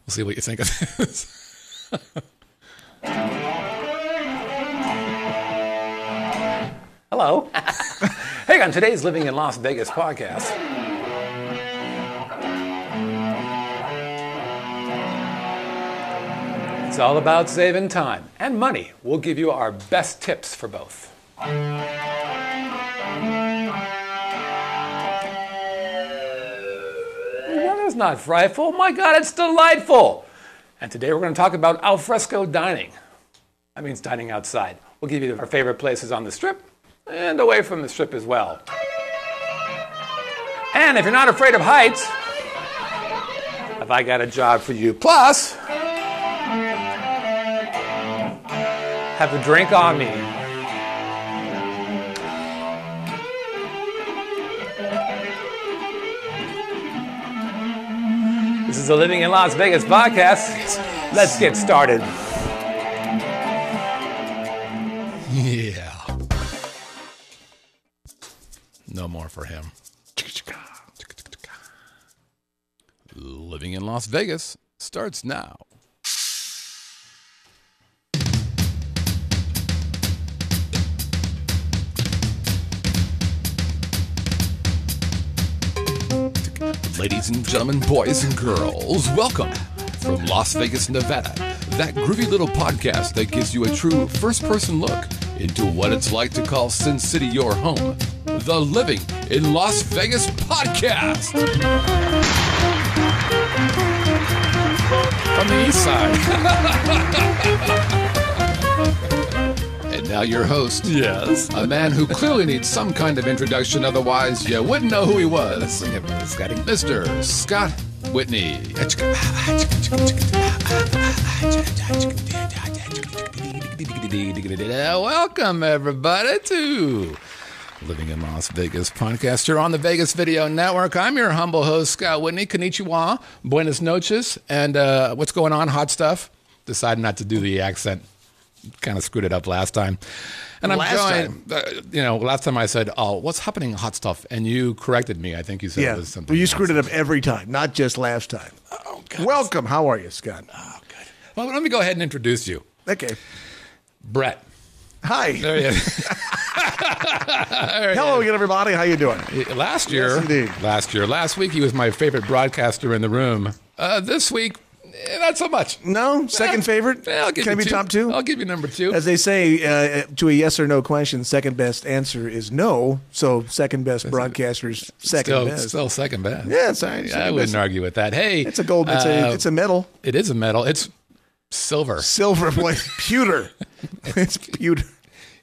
We'll see what you think of this. Hello. Hey, on today's Living in Las Vegas podcast. It's all about saving time and money. We'll give you our best tips for both. Weather's not frightful. My God, it's delightful. And today we're going to talk about al fresco dining. That means dining outside. We'll give you our favorite places on the Strip and away from the Strip as well. And if you're not afraid of heights, have I got a job for you. Plus, have a drink on me. This is the Living in Las Vegas podcast. Let's get started. Yeah. No more for him. Living in Las Vegas starts now. Ladies and gentlemen, boys and girls, welcome from Las Vegas, Nevada, that groovy little podcast that gives you a true first-person look into what it's like to call Sin City your home. The Living in Las Vegas podcast. From the east side. And now your host. Yes. A man who clearly needs some kind of introduction, otherwise you wouldn't know who he was. Mr. Scott Whitney. Welcome, everybody, to Living in Las Vegas podcast. You're on the Vegas Video Network. I'm your humble host, Scott Whitney. Konnichiwa, buenas noches, and what's going on, hot stuff? Decided not to do the accent. Kind of screwed it up last time. And I'm last time I said, oh, what's happening, hot stuff? And you corrected me. I think you said it was something. Well, you screwed it up every time, not just last time. Oh, God. Welcome. How are you, Scott? Oh, good. Well, let me go ahead and introduce you. Okay. Brett. Hi. There you Hello again, everybody. How you doing? Last week, he was my favorite broadcaster in the room. This week, not so much. No? Second favorite? I'll give Can you I be two. top two? I'll give you number two. As they say, to a yes or no question, second best answer is no. So second best broadcaster's second best. Still second best. Yeah, it's all right. I wouldn't argue with that. Hey. It's a gold. It's a medal. It is a medal. It's silver. Silver, boy. Pewter. It's pewter.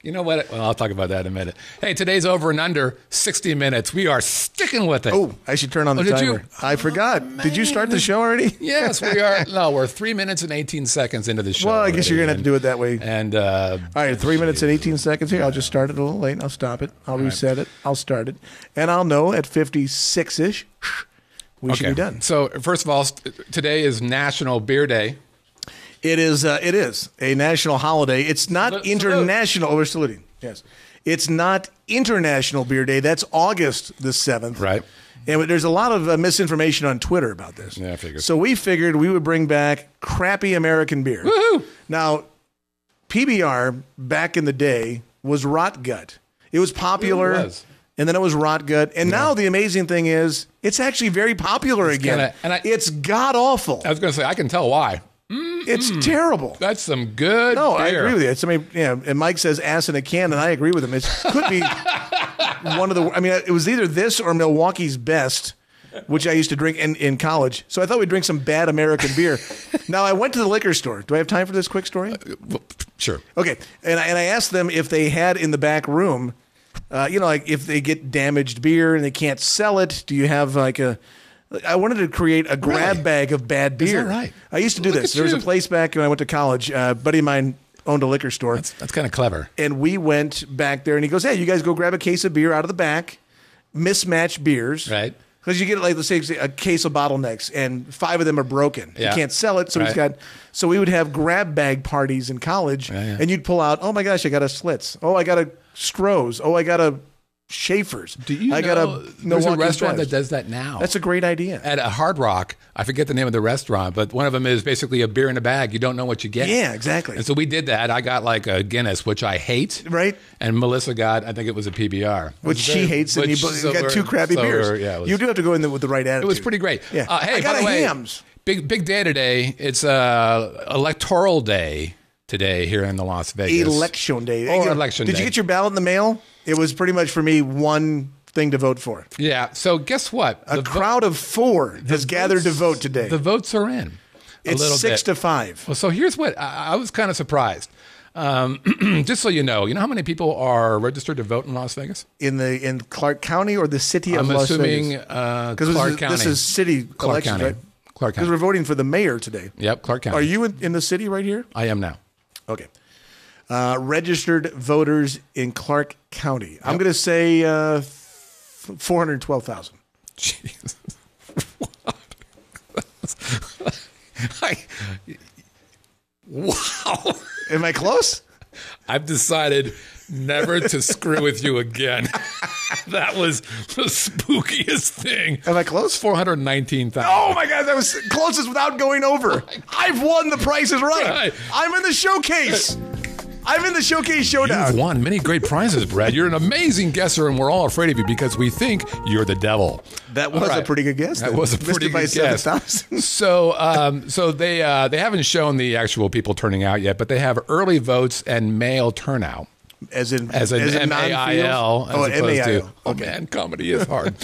You know what? Well, I'll talk about that in a minute. Hey, today's over and under 60 minutes. We are sticking with it. Oh, I should turn on the timer. I forgot. Did you start the show already? Yes, we are. No, we're 3 minutes and 18 seconds into the show. Well, I guess you're going to have to do it that way. And all right, 3 minutes and 18 seconds here. I'll just start it a little late. I'll stop it. I'll reset it. I'll start it. And I'll know at 56-ish, we should be done. So, first of all, today is National Beer Day. It is a national holiday. It's not international. Oh, we're saluting. Yes. It's not International Beer Day. That's August the 7th. Right. And there's a lot of misinformation on Twitter about this. Yeah, I figured. So we figured we would bring back crappy American beer. Woohoo! Now, PBR back in the day was Rot Gut. It was popular. It was. And then it was Rot Gut. And now the amazing thing is it's actually very popular again. It's god-awful. I was going to say, I can tell why. It's terrible. That's some good No, beer. I agree with you. It's, I mean, yeah, and Mike says ass in a can, and I agree with him. It could be one of the, I mean, it was either this or Milwaukee's Best, which I used to drink in college. So I thought we'd drink some bad American beer. Now, I went to the liquor store. Do I have time for this quick story? Sure. Okay. And I asked them if they had in the back room, like if they get damaged beer and they can't sell it, do you have like a... I wanted to create a grab bag of bad beer. Is that right? I used to do this. There was a place back when I went to college. A buddy of mine owned a liquor store. That's kind of clever. And we went back there, and he goes, hey, you guys go grab a case of beer out of the back, mismatched beers. Right. Because you get, like, let's say a case of bottlenecks, and 5 of them are broken. Yeah. You can't sell it, so so we would have grab bag parties in college, and you'd pull out, oh, my gosh, I got a Schlitz. Oh, I got a Stroh's. Oh, I got a Schaefer's. Do you I know got a there's a Milwaukee's restaurant Best. that does that now? That's a great idea. At a Hard Rock. I forget the name of the restaurant, but one of them is basically a beer in a bag. You don't know what you get. Yeah, exactly. And so we did that. I got like a Guinness, which I hate. Right. And Melissa got, I think it was a PBR. Which she hates, and you got two crappy beers. You do have to go in there with the right attitude. It was pretty great. Yeah. Hey, I got by the way, hams. Big day today. It's Electoral Day today here in the Las Vegas. Election day. Or election day. Did you get your ballot in the mail? It was pretty much for me one thing to vote for. Yeah. So guess what? A crowd of 4 has gathered to vote today. The votes are in. It's 6 to 5. Well, so here's what I was kind of surprised. Just so you know how many people are registered to vote in Las Vegas? In Clark County or the city of Las Vegas? I'm assuming Clark County. This is city Clark elections, County. right? Clark County. Because we're voting for the mayor today. Yep, Clark County. Are you in the city right here? I am now. Okay. Registered voters in Clark County. Yep. I'm going to say 412,000. Jesus. Wow. Am I close? I've decided never to screw with you again. That was the spookiest thing. Am I close? 419,000. Oh my God, that was closest without going over. I've won the Price is Right. I'm in the showcase. I'm in the showcase showdown. You've won many great prizes, Brad. You're an amazing guesser, and we're all afraid of you because we think you're the devil. That was a pretty good guess. That was a pretty good guess. So they haven't shown the actual people turning out yet, but they have early votes and mail turnout. As in MAIL. Oh, MAIL. Oh, man, comedy is hard.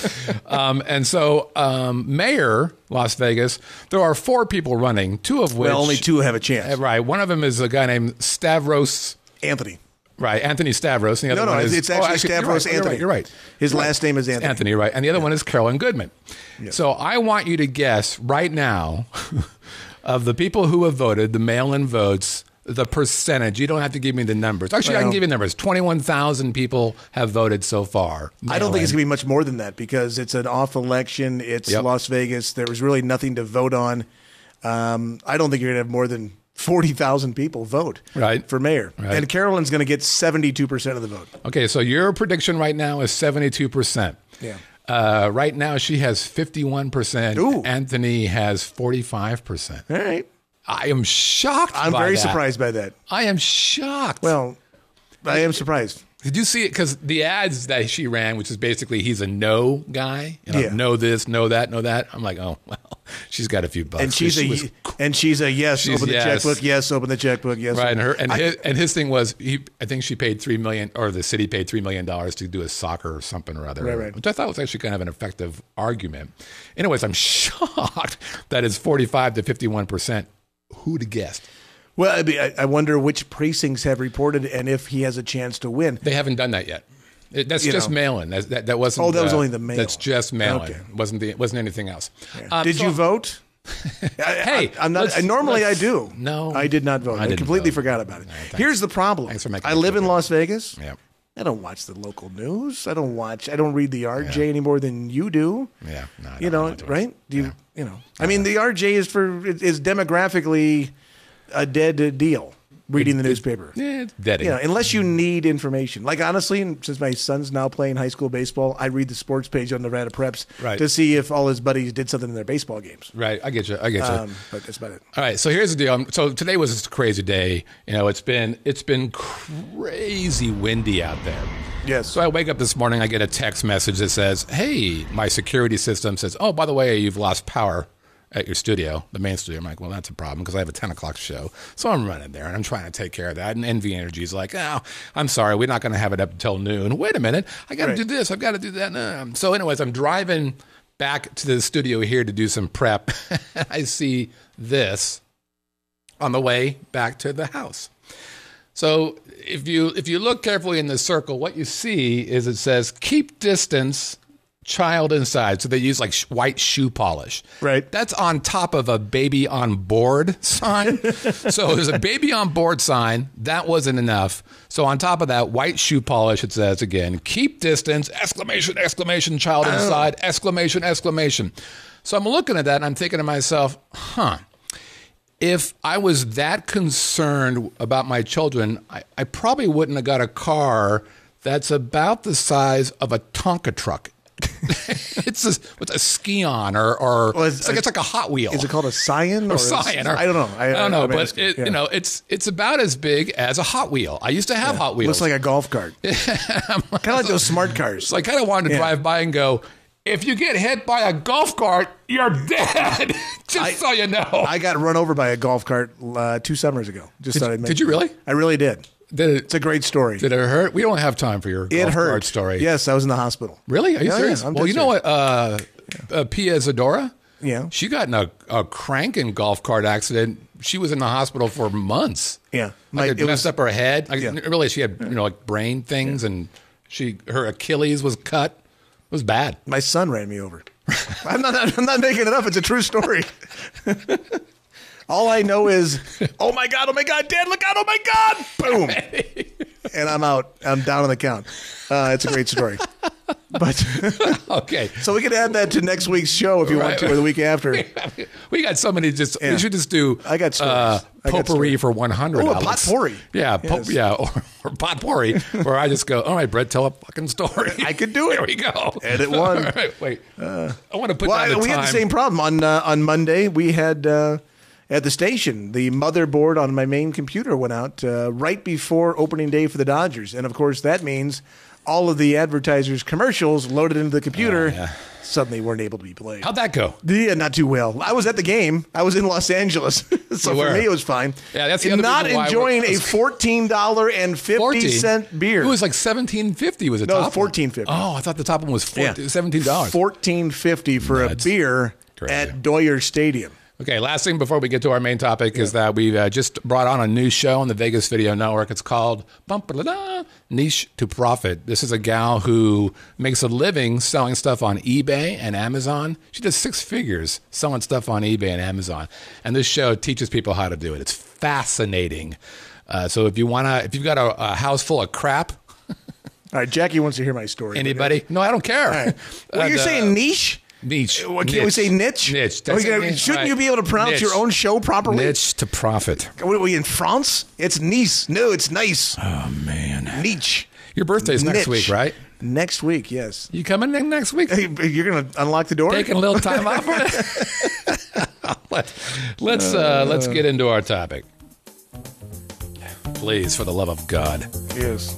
And so Mayor Las Vegas, there are 4 people running, 2 of which... Well, only 2 have a chance. Right. One of them is a guy named Stavros... Anthony. Right, Anthony Stavros. And the other one is, it's actually Stavros Anthony. You're right. His last name is Anthony. Anthony, right. And the other one is Carolyn Goodman. Yes. So I want you to guess right now of the people who have voted, the mail-in votes... The percentage. You don't have to give me the numbers. Actually, I can give you the numbers. 21,000 people have voted so far. I don't think it's going to be much more than that because it's an off election. It's Las Vegas. There was really nothing to vote on. I don't think you're going to have more than 40,000 people vote for mayor. Right. And Carolyn's going to get 72% of the vote. Okay, so your prediction right now is 72%. Yeah. Right now, she has 51%. Ooh. Anthony has 45%. All right. I am shocked I'm very surprised by that. I am shocked. Well, I am surprised. Did you see it? Because the ads that she ran, which is basically he's a no guy, know this, know that, know that. I'm like, oh, well, she's got a few bucks. And she's a yes, open the checkbook, yes, open the checkbook, yes. Right, and his thing was, I think she paid $3 million, or the city paid $3 million to do a soccer or something or other, right. Which I thought was actually kind of an effective argument. Anyways, I'm shocked that it's 45 to 51%. Who'd have guessed? Well, I wonder which precincts have reported and if he has a chance to win. They haven't done that yet. That's just mail-in. That wasn't. Oh, that was only the mail. That's just mail-in. Okay. Wasn't anything else. Yeah. Did you vote? Hey, I'm not. Normally, I do. No, I did not vote. I completely forgot about it. No, here's the problem. Thanks for making I live in Las Vegas. Yeah. I don't watch the local news. I don't read the RJ any more than you do. Yeah. No, right? I mean, the RJ is demographically a dead deal. Reading the newspaper. Yeah, it's dead. Unless you need information. Like, honestly, since my son's now playing high school baseball, I read the sports page on Nevada Preps to see if all his buddies did something in their baseball games. Right. I get you. But that's about it. All right. So here's the deal. So today was just a crazy day. It's been crazy windy out there. Yes. So I wake up this morning, I get a text message that says, hey, my security system says, oh, by the way, you've lost power at your studio, the main studio. I'm like, well, that's a problem because I have a 10 o'clock show. So I'm running there and I'm trying to take care of that. And NV Energy is like, oh, I'm sorry, we're not going to have it up until noon. Wait a minute. I got to do this. I've got to do that. So anyways, I'm driving back to the studio here to do some prep. I see this on the way back to the house. So if you look carefully in the circle, what you see is it says, keep distance, child inside. So they use like white shoe polish. Right. That's on top of a baby on board sign. So there's a baby on board sign. That wasn't enough. So on top of that, white shoe polish, it says again, keep distance, exclamation, exclamation, child inside, exclamation, exclamation. So I'm looking at that and I'm thinking to myself, if I was that concerned about my children, I probably wouldn't have got a car that's about the size of a Tonka truck. It's a Ski-On or Well, it's like a Hot Wheel. Is it called a Scion? Or Scion? I don't know. I don't know, I'm but asking. Yeah. it's about as big as a Hot Wheel. I used to have Hot Wheels. Looks like a golf cart. Kind of like those smart cars. So I kind of wanted to drive by and go, if you get hit by a golf cart, you're dead. Just so you know. I got run over by a golf cart 2 summers ago. Did you really? I really did. It's a great story. Did it hurt? We don't have time for your golf cart story. Yes, I was in the hospital. Really? Are you serious? Yeah, Well, you know what? Pia Zadora? Yeah. She got in a cranking golf cart accident. She was in the hospital for months. Yeah. It messed up her head. Really, she had like brain things, and her Achilles was cut. It was bad. My son ran me over. I'm not making it up. It's a true story. All I know is, oh my God, Dad, look out, oh my God, boom. And I'm out. I'm down on the count. It's a great story. But okay. So we can add that to next week's show if you want to, or the week after. We got so many we should just do I got stories. potpourri for 100. Oh, a potpourri. Yeah, Yes. or potpourri, where I just go, all right, Brett, tell a fucking story. I could do it. There we go. Edit one. All right, wait. I want to put down the time. We had the same problem. On Monday, we had... at the station, the motherboard on my main computer went out right before opening day for the Dodgers. And, of course, that means all of the advertisers' commercials loaded into the computer suddenly weren't able to be played. How'd that go? Yeah, not too well. I was at the game. I was in Los Angeles. So for me, it was fine. Yeah, that's the other not reason why enjoying a $14.50 beer. It was like $17.50 was the No, top one. $14.50. Oh, I thought the top one was $17. $14.50 for a beer at Doyer Stadium. Okay, last thing before we get to our main topic is that we've just brought on a new show on the Vegas Video Network. It's called Niche to Profit. This is a gal who makes a living selling stuff on eBay and Amazon. She does 6 figures selling stuff on eBay and Amazon. And this show teaches people how to do it. It's fascinating. So if you've got a house full of crap. All right, Jackie wants to hear my story. Anybody? No, I don't care. All right. Well, you're saying niche? Niche. Can't we say niche? Niche. Shouldn't you be able to pronounce your own show properly? Niche to profit. What are we in France? It's Nice. No, it's nice. Oh, man. Niche. Your birthday's next week, right? Next week, yes. You coming in next week? Hey, you're going to unlock the door? Taking a little time off for it? Let's get into our topic. Please, for the love of God. Yes.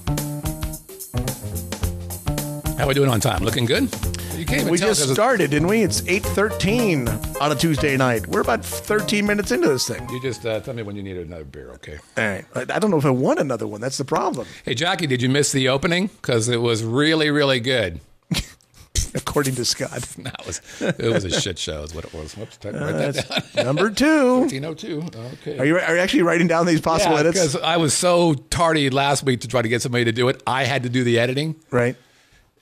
How are we doing on time? Looking good? You can't even We tell just started, didn't we? It's 8:13 on a Tuesday night. We're about 13 minutes into this thing. You just tell me when you need another beer, okay? All right. I don't know if I want another one. That's the problem. Hey, Jackie, did you miss the opening? Because it was really, really good. According to Scott. No, it was a shit show is what it was. Whoops, write that down. Number 2. 1302. Okay. Are you actually writing down these possible edits? Because I was so tardy last week to try to get somebody to do it. I had to do the editing. Right.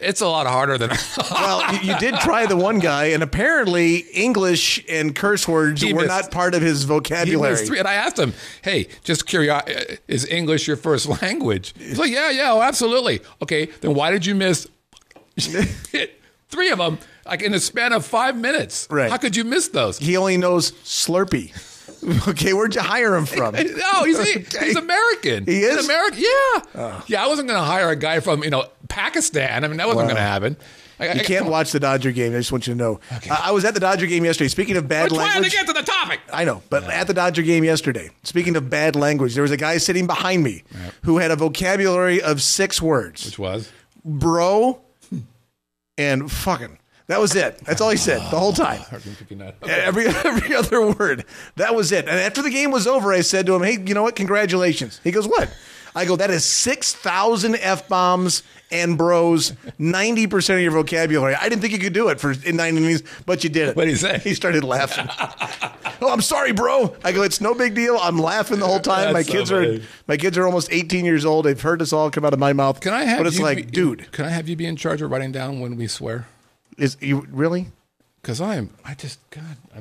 It's a lot harder than I thought. Well, you did try the one guy, and apparently English and curse words were not part of his vocabulary. He missed 3, and I asked him, hey, just curious, is English your first language? He's like, yeah, oh, absolutely. Okay, then why did you miss 3 of them like in the span of 5 minutes? Right. How could you miss those? He only knows Slurpee. Okay, where'd you hire him from? No, he's American. He is? He's American. Yeah. Yeah, I wasn't going to hire a guy from, Pakistan. I mean, that wasn't going to happen. You can't watch the Dodger game. I just want you to know. Okay. I was at the Dodger game yesterday. Speaking of bad language. We're trying to get to the topic. I know, but at the Dodger game yesterday, speaking of bad language, there was a guy sitting behind me who had a vocabulary of 6 words. Which was? Bro and fucking. That was it. That's all he said the whole time. Every other word. That was it. And after the game was over, I said to him, hey, you know what? Congratulations. He goes, what? I go, that is 6,000 F-bombs and bros, 90% of your vocabulary. I didn't think you could do it in 90 minutes, but you did it. What did he say? He started laughing. Oh, I'm sorry, bro. I go, it's no big deal. I'm laughing the whole time. My kids are almost 18 years old. They've heard this all come out of my mouth. Can I have but it's dude. Can I have you be in charge of writing down when we swear? Is you really? Because I'm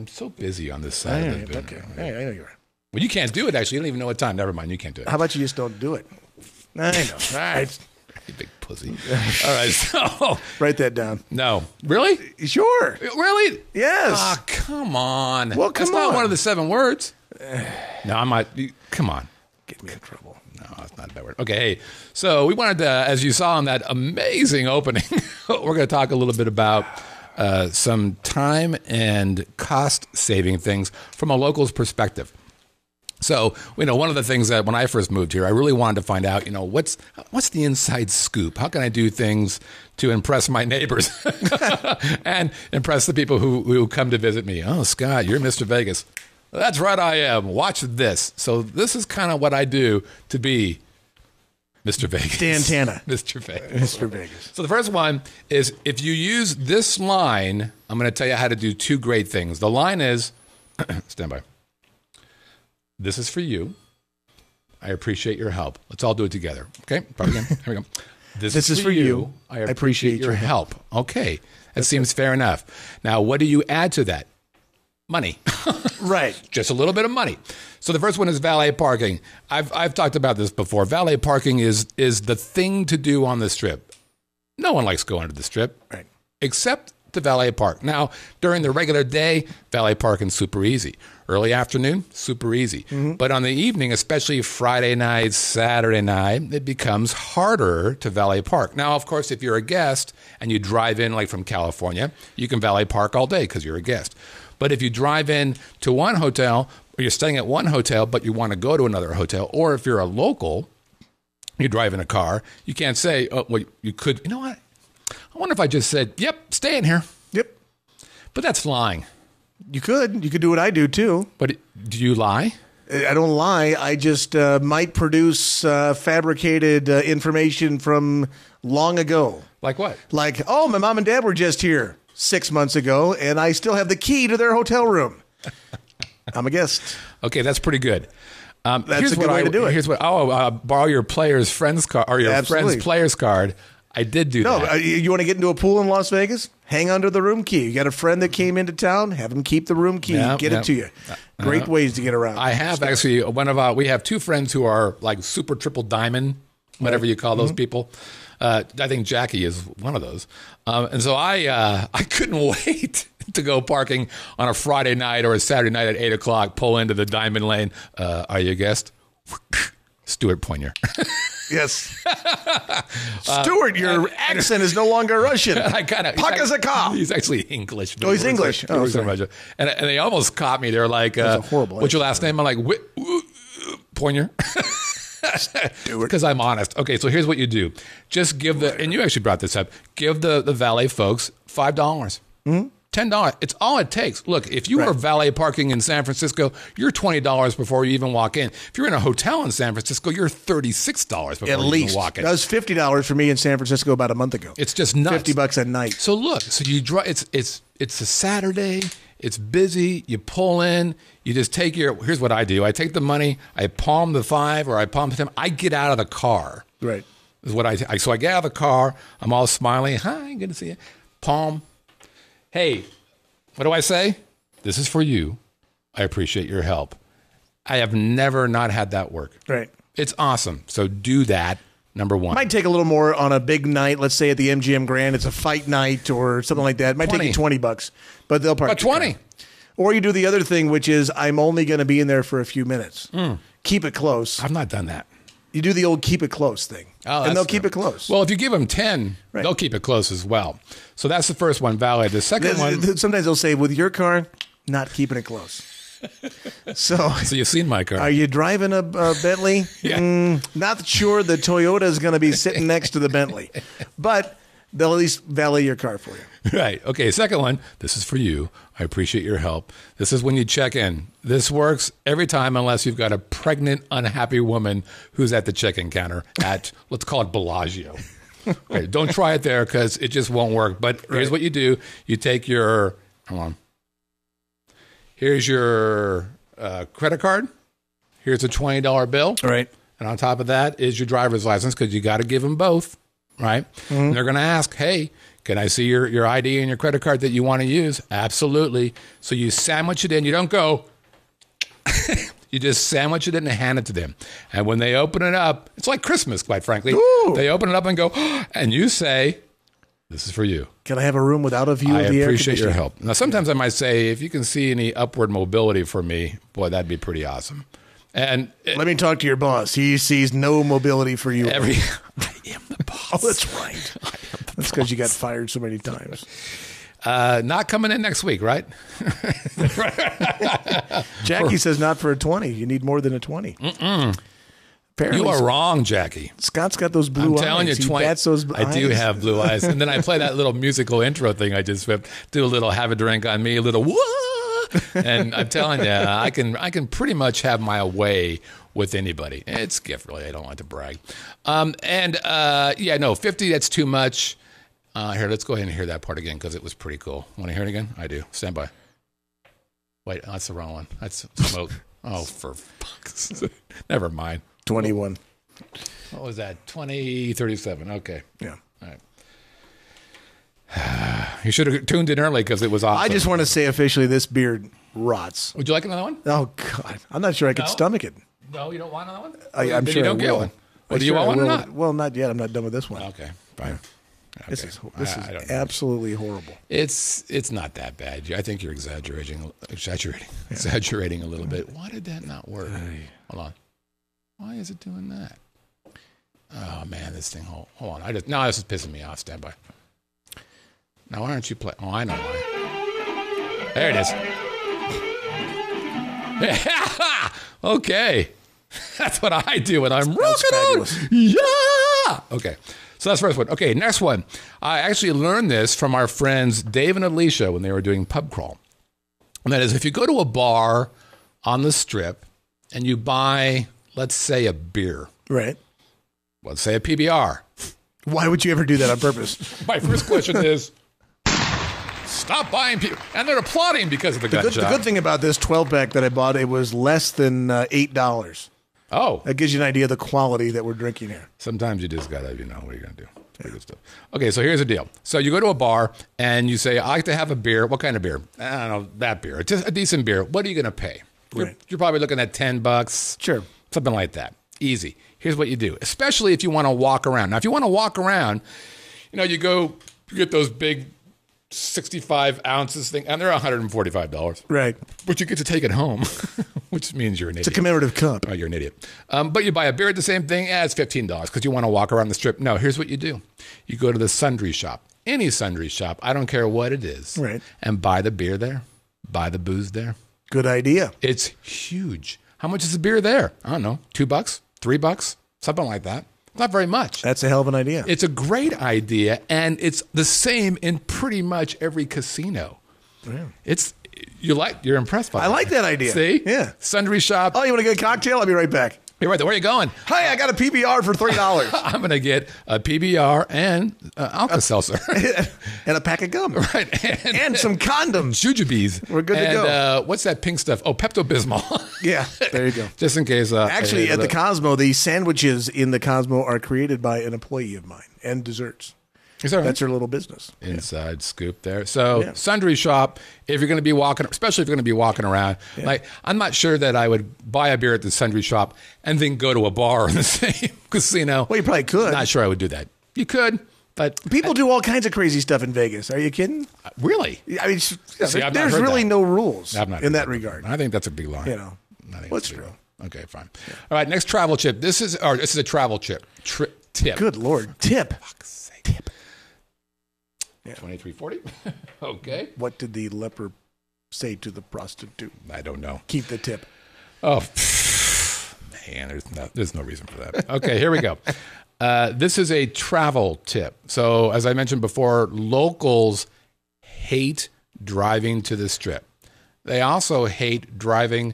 so busy on this side of the Okay. I know you are. Well, you can't do it, actually. You don't even know what time. Never mind. You can't do it. How about you just don't do it? I know. All right. You big pussy. All right. So write that down. No. Really? Sure. Really? Yes. Ah, come on. Well, That's not one of the 7 words. No, I might. Come on. Get me in trouble. No. it's not a bad word. Okay, hey, so we wanted to, as you saw in that amazing opening, we're going to talk a little bit about some time and cost-saving things from a local's perspective. So, one of the things that when I first moved here, I really wanted to find out, what's the inside scoop? How can I do things to impress my neighbors and impress the people who come to visit me? Oh, Scott, you're Mr. Vegas. That's right, I am. Watch this. So this is kind of what I do to be Mr. Vegas. Dan Tana. Mr. Vegas. Mr. Vegas. So the first one is if you use this line, I'm going to tell you how to do two great things. The line is, stand by. This is for you. I appreciate your help. Let's all do it together. Okay? Probably again. Here we go. This is for you. I appreciate your help. Okay. That seems fair enough. Now, what do you add to that? Money. Right. Just a little bit of money. So the first one is valet parking. I've talked about this before. Valet parking is the thing to do on the Strip. No one likes going to the Strip. Right. Except to valet park. Now, during the regular day, valet parking's super easy. Early afternoon, super easy. Mm-hmm. But on the evening, especially Friday night, Saturday night, it becomes harder to valet park. Now, of course, if you're a guest and you drive in like from California, you can valet park all day because you're a guest. But if you drive in to one hotel or you're staying at one hotel, but you want to go to another hotel, or if you're a local, you drive in a car, you can't say, oh, well, you could, you know what? I wonder if I just said, yep, stay in here. Yep. But that's lying. You could do what I do too. But do you lie? I don't lie. I just might produce fabricated information from long ago. Like what? Like, oh, my mom and dad were just here 6 months ago, and I still have the key to their hotel room. I'm a guest. Okay, that's pretty good. That's a good way to do it. Here's what. Borrow your player's friend's card or your friend's player's card. I did do that. No, you want to get into a pool in Las Vegas? Hang onto the room key. You got a friend that came into town? Have him keep the room key. Get it to you. Great ways to get around. I have actually we have two friends who are like super triple diamond, whatever you call those people. I think Jackie is one of those. And so I couldn't wait to go parking on a Friday night or a Saturday night at 8 o'clock, pull into the diamond lane. Are you a guest? Stuart Poinier. Yes. Stuart, your accent is no longer Russian. Puck as a cop. He's actually English. Oh, he's English. And they almost caught me. They're like, what's your last name? I'm like, Poinier. Because I'm honest. Okay, so here's what you do. Just give and you actually brought this up, give the valet folks $5. Mm-hmm. $10. It's all it takes. Look, if you are valet parking in San Francisco, you're $20 before you even walk in. If you're in a hotel in San Francisco, you're $36 before you even walk in. That was $50 for me in San Francisco about a month ago. It's just nuts. $50 a night. So look, you drive. It's a Saturday. It's busy. You pull in. You just take here's what I do. I take the money. I palm the $5 or I palm the $10. I get out of the car. Right. Is what so I get out of the car. I'm all smiling. Hi, good to see you. Palm. Hey, what do I say? This is for you. I appreciate your help. I have never not had that work. Right. It's awesome. So do that, number one. Might take a little more on a big night. Let's say at the MGM Grand, it's a fight night or something like that. It might take you $20, but they'll park. But 20. Or you do the other thing, which is I'm only going to be in there for a few minutes. Keep it close. I've not done that. You do the old keep it close thing, and they'll keep it close. Well, if you give them 10, they'll keep it close as well. So that's the first one, valet. The second one... Sometimes they'll say, with your car, not keeping it close. So you've seen my car. Are you driving a Bentley? Yeah. Not sure the Toyota is going to be sitting next to the Bentley. But they'll at least valet your car for you. Right. Okay, second one, this is for you. I appreciate your help. This is when you check in. This works every time unless you've got a pregnant, unhappy woman who's at the check-in counter at, let's call it Bellagio. Okay, don't try it there because it just won't work. But here's what you do. You take your, here's your credit card. Here's a $20 bill. Right. And on top of that is your driver's license because you got to give them both. Right. Mm-hmm. And they're going to ask, hey, can I see your ID and your credit card that you want to use? Absolutely. So you sandwich it in. You don't go. You just sandwich it in and hand it to them. And when they open it up, it's like Christmas, quite frankly. Ooh. They open it up and go, and you say, this is for you. Can I have a room without a view of the air conditioning? I appreciate your help. Now, sometimes I might say, if you can see any upward mobility for me, boy, that'd be pretty awesome. And let me talk to your boss. He sees no mobility for you. I am the boss. Oh, that's right. That's because you got fired so many times. Not coming in next week, right? Jackie says not for a 20. You need more than a 20. You are wrong, Jackie. Scott's got those blue eyes. I'm telling you, I do have blue eyes. And then I play that little musical intro thing I just whipped. Do a little have a drink on me, a little whoa. And I'm telling you, I can pretty much have my way with anybody. It's a gift, really. I don't like to brag. 50, that's too much. Here, let's go ahead and hear that part again because it was pretty cool. Want to hear it again? I do. Stand by. Wait, that's the wrong one. That's smoke. Oh, for fuck's sake. Never mind. 21. What was that? 2037. Okay. Yeah. All right. You should have tuned in early because it was awesome. I just want to say officially this beer rots. Would you like another one? Oh, God. I'm not sure I could stomach it. No, you don't want another one? I'm sure you don't I get will. one. Well, do you want one or not? Well, not yet. I'm not done with this one. Okay, fine. Okay. This is absolutely horrible. It's not that bad. I think you're exaggerating a little bit. Why did that not work? Hold on. Why is it doing that? Oh man, this thing. Hold on. This is pissing me off. Stand by. Now why aren't you playing? Oh, I know why. There it is. Okay. That's what I do when I'm rocking out. Yeah. Okay. So that's the first one. Okay, next one. I actually learned this from our friends Dave and Alicia when they were doing pub crawl. And that is if you go to a bar on the strip and you buy, let's say, a beer. Right. Let's say a PBR. Why would you ever do that on purpose? My first question is, stop buying people. And they're applauding because of the gun job. The good thing about this 12-pack that I bought, it was less than $8. Oh. That gives you an idea of the quality that we're drinking here. Sometimes you just got to, what are you going to do? It's pretty good stuff. Okay, so here's the deal. So you go to a bar and you say, I like to have a beer. What kind of beer? I don't know, that beer. Just a decent beer. What are you going to pay? Right. You're probably looking at $10. Sure. Something like that. Easy. Here's what you do, especially if you want to walk around. Now, if you want to walk around, you get those big 65 ounces thing, and they're $145. Right. But you get to take it home, which means you're an idiot. It's a commemorative cup. Oh, you're an idiot. But you buy a beer at the same thing, it's $15 because you want to walk around the strip. No, here's what you do. You go to the sundry shop, any sundry shop, I don't care what it is, right, and buy the beer there, buy the booze there. Good idea. It's huge. How much is the beer there? I don't know, $2, $3, something like that. Not very much. That's a hell of an idea. It's a great idea, and it's the same in pretty much every casino. Yeah. You're impressed by it. I like that idea. See? Yeah. Sundry shop. Oh, you want to get a cocktail? I'll be right back. You're right there. Where are you going? Hey, I got a PBR for $3. I'm going to get a PBR and Alka-Seltzer. And a pack of gum. Right. And some condoms. Jujubes. We're good to go. What's that pink stuff? Oh, Pepto-Bismol. Yeah, there you go. Just in case. Actually, at the Cosmo, the sandwiches in the Cosmo are created by an employee of mine, and desserts. Is that right? That's her little business. Inside scoop there. So sundry shop, if you're going to be walking, especially if you're going to be walking around, like I'm not sure that I would buy a beer at the sundry shop and then go to a bar in the same casino. Well, you probably could. Not sure I would do that. You could, but people do all kinds of crazy stuff in Vegas. Are you kidding? Really? I mean, there's really no rules in that regard. I think that's a big lie. What's true? Okay, fine. Yeah. All right, next travel tip. This is a travel tip. Tip. Good Lord, tip. Fuck's sake. Tip. Yeah. 2340. Okay. What did the leper say to the prostitute? I don't know. Keep the tip. Oh, man, there's no reason for that. Okay, here we go. This is a travel tip. So, as I mentioned before, locals hate driving to the strip. They also hate driving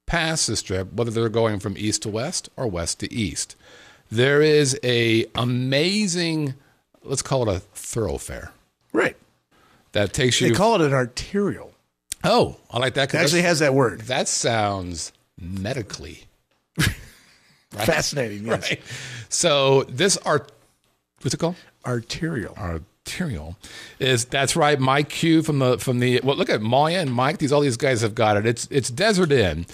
past the strip, whether they're going from east to west or west to east. There is a amazing, let's call it a thoroughfare. Right. That takes you. They call it an arterial. Oh, I like that. It actually has that word. That sounds medically right? Fascinating. Yes. Right. So this what's it called? Arterial. Arterial that's right. Mike Q from the well, look at Maya and Mike. All these guys have got it. It's Desert Inn.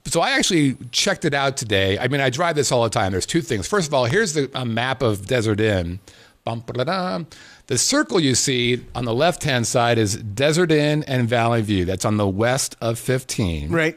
So I actually checked it out today. I mean, I drive this all the time. There's two things. First of all, here's a map of Desert Inn. The circle you see on the left-hand side is Desert Inn and Valley View. That's on the west of 15. Right.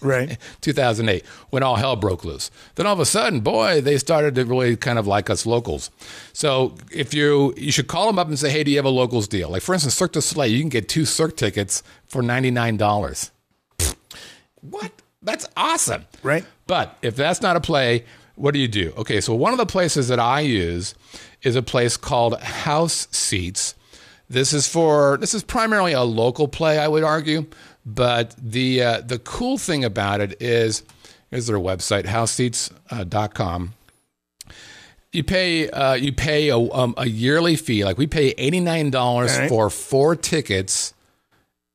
Right. 2008, when all hell broke loose. Then all of a sudden, boy, they started to really kind of like us locals. So if you should call them up and say, hey, do you have a locals deal? Like, for instance, Cirque du Soleil, you can get 2 Cirque tickets for $99. What? That's awesome. Right. But if that's not a play, what do you do? Okay, so one of the places that I use is a place called House Seats. This is primarily a local play, I would argue. But the cool thing about it is, here's their website, houseseats.com. You pay a yearly fee. Like, we pay $89 for 4 tickets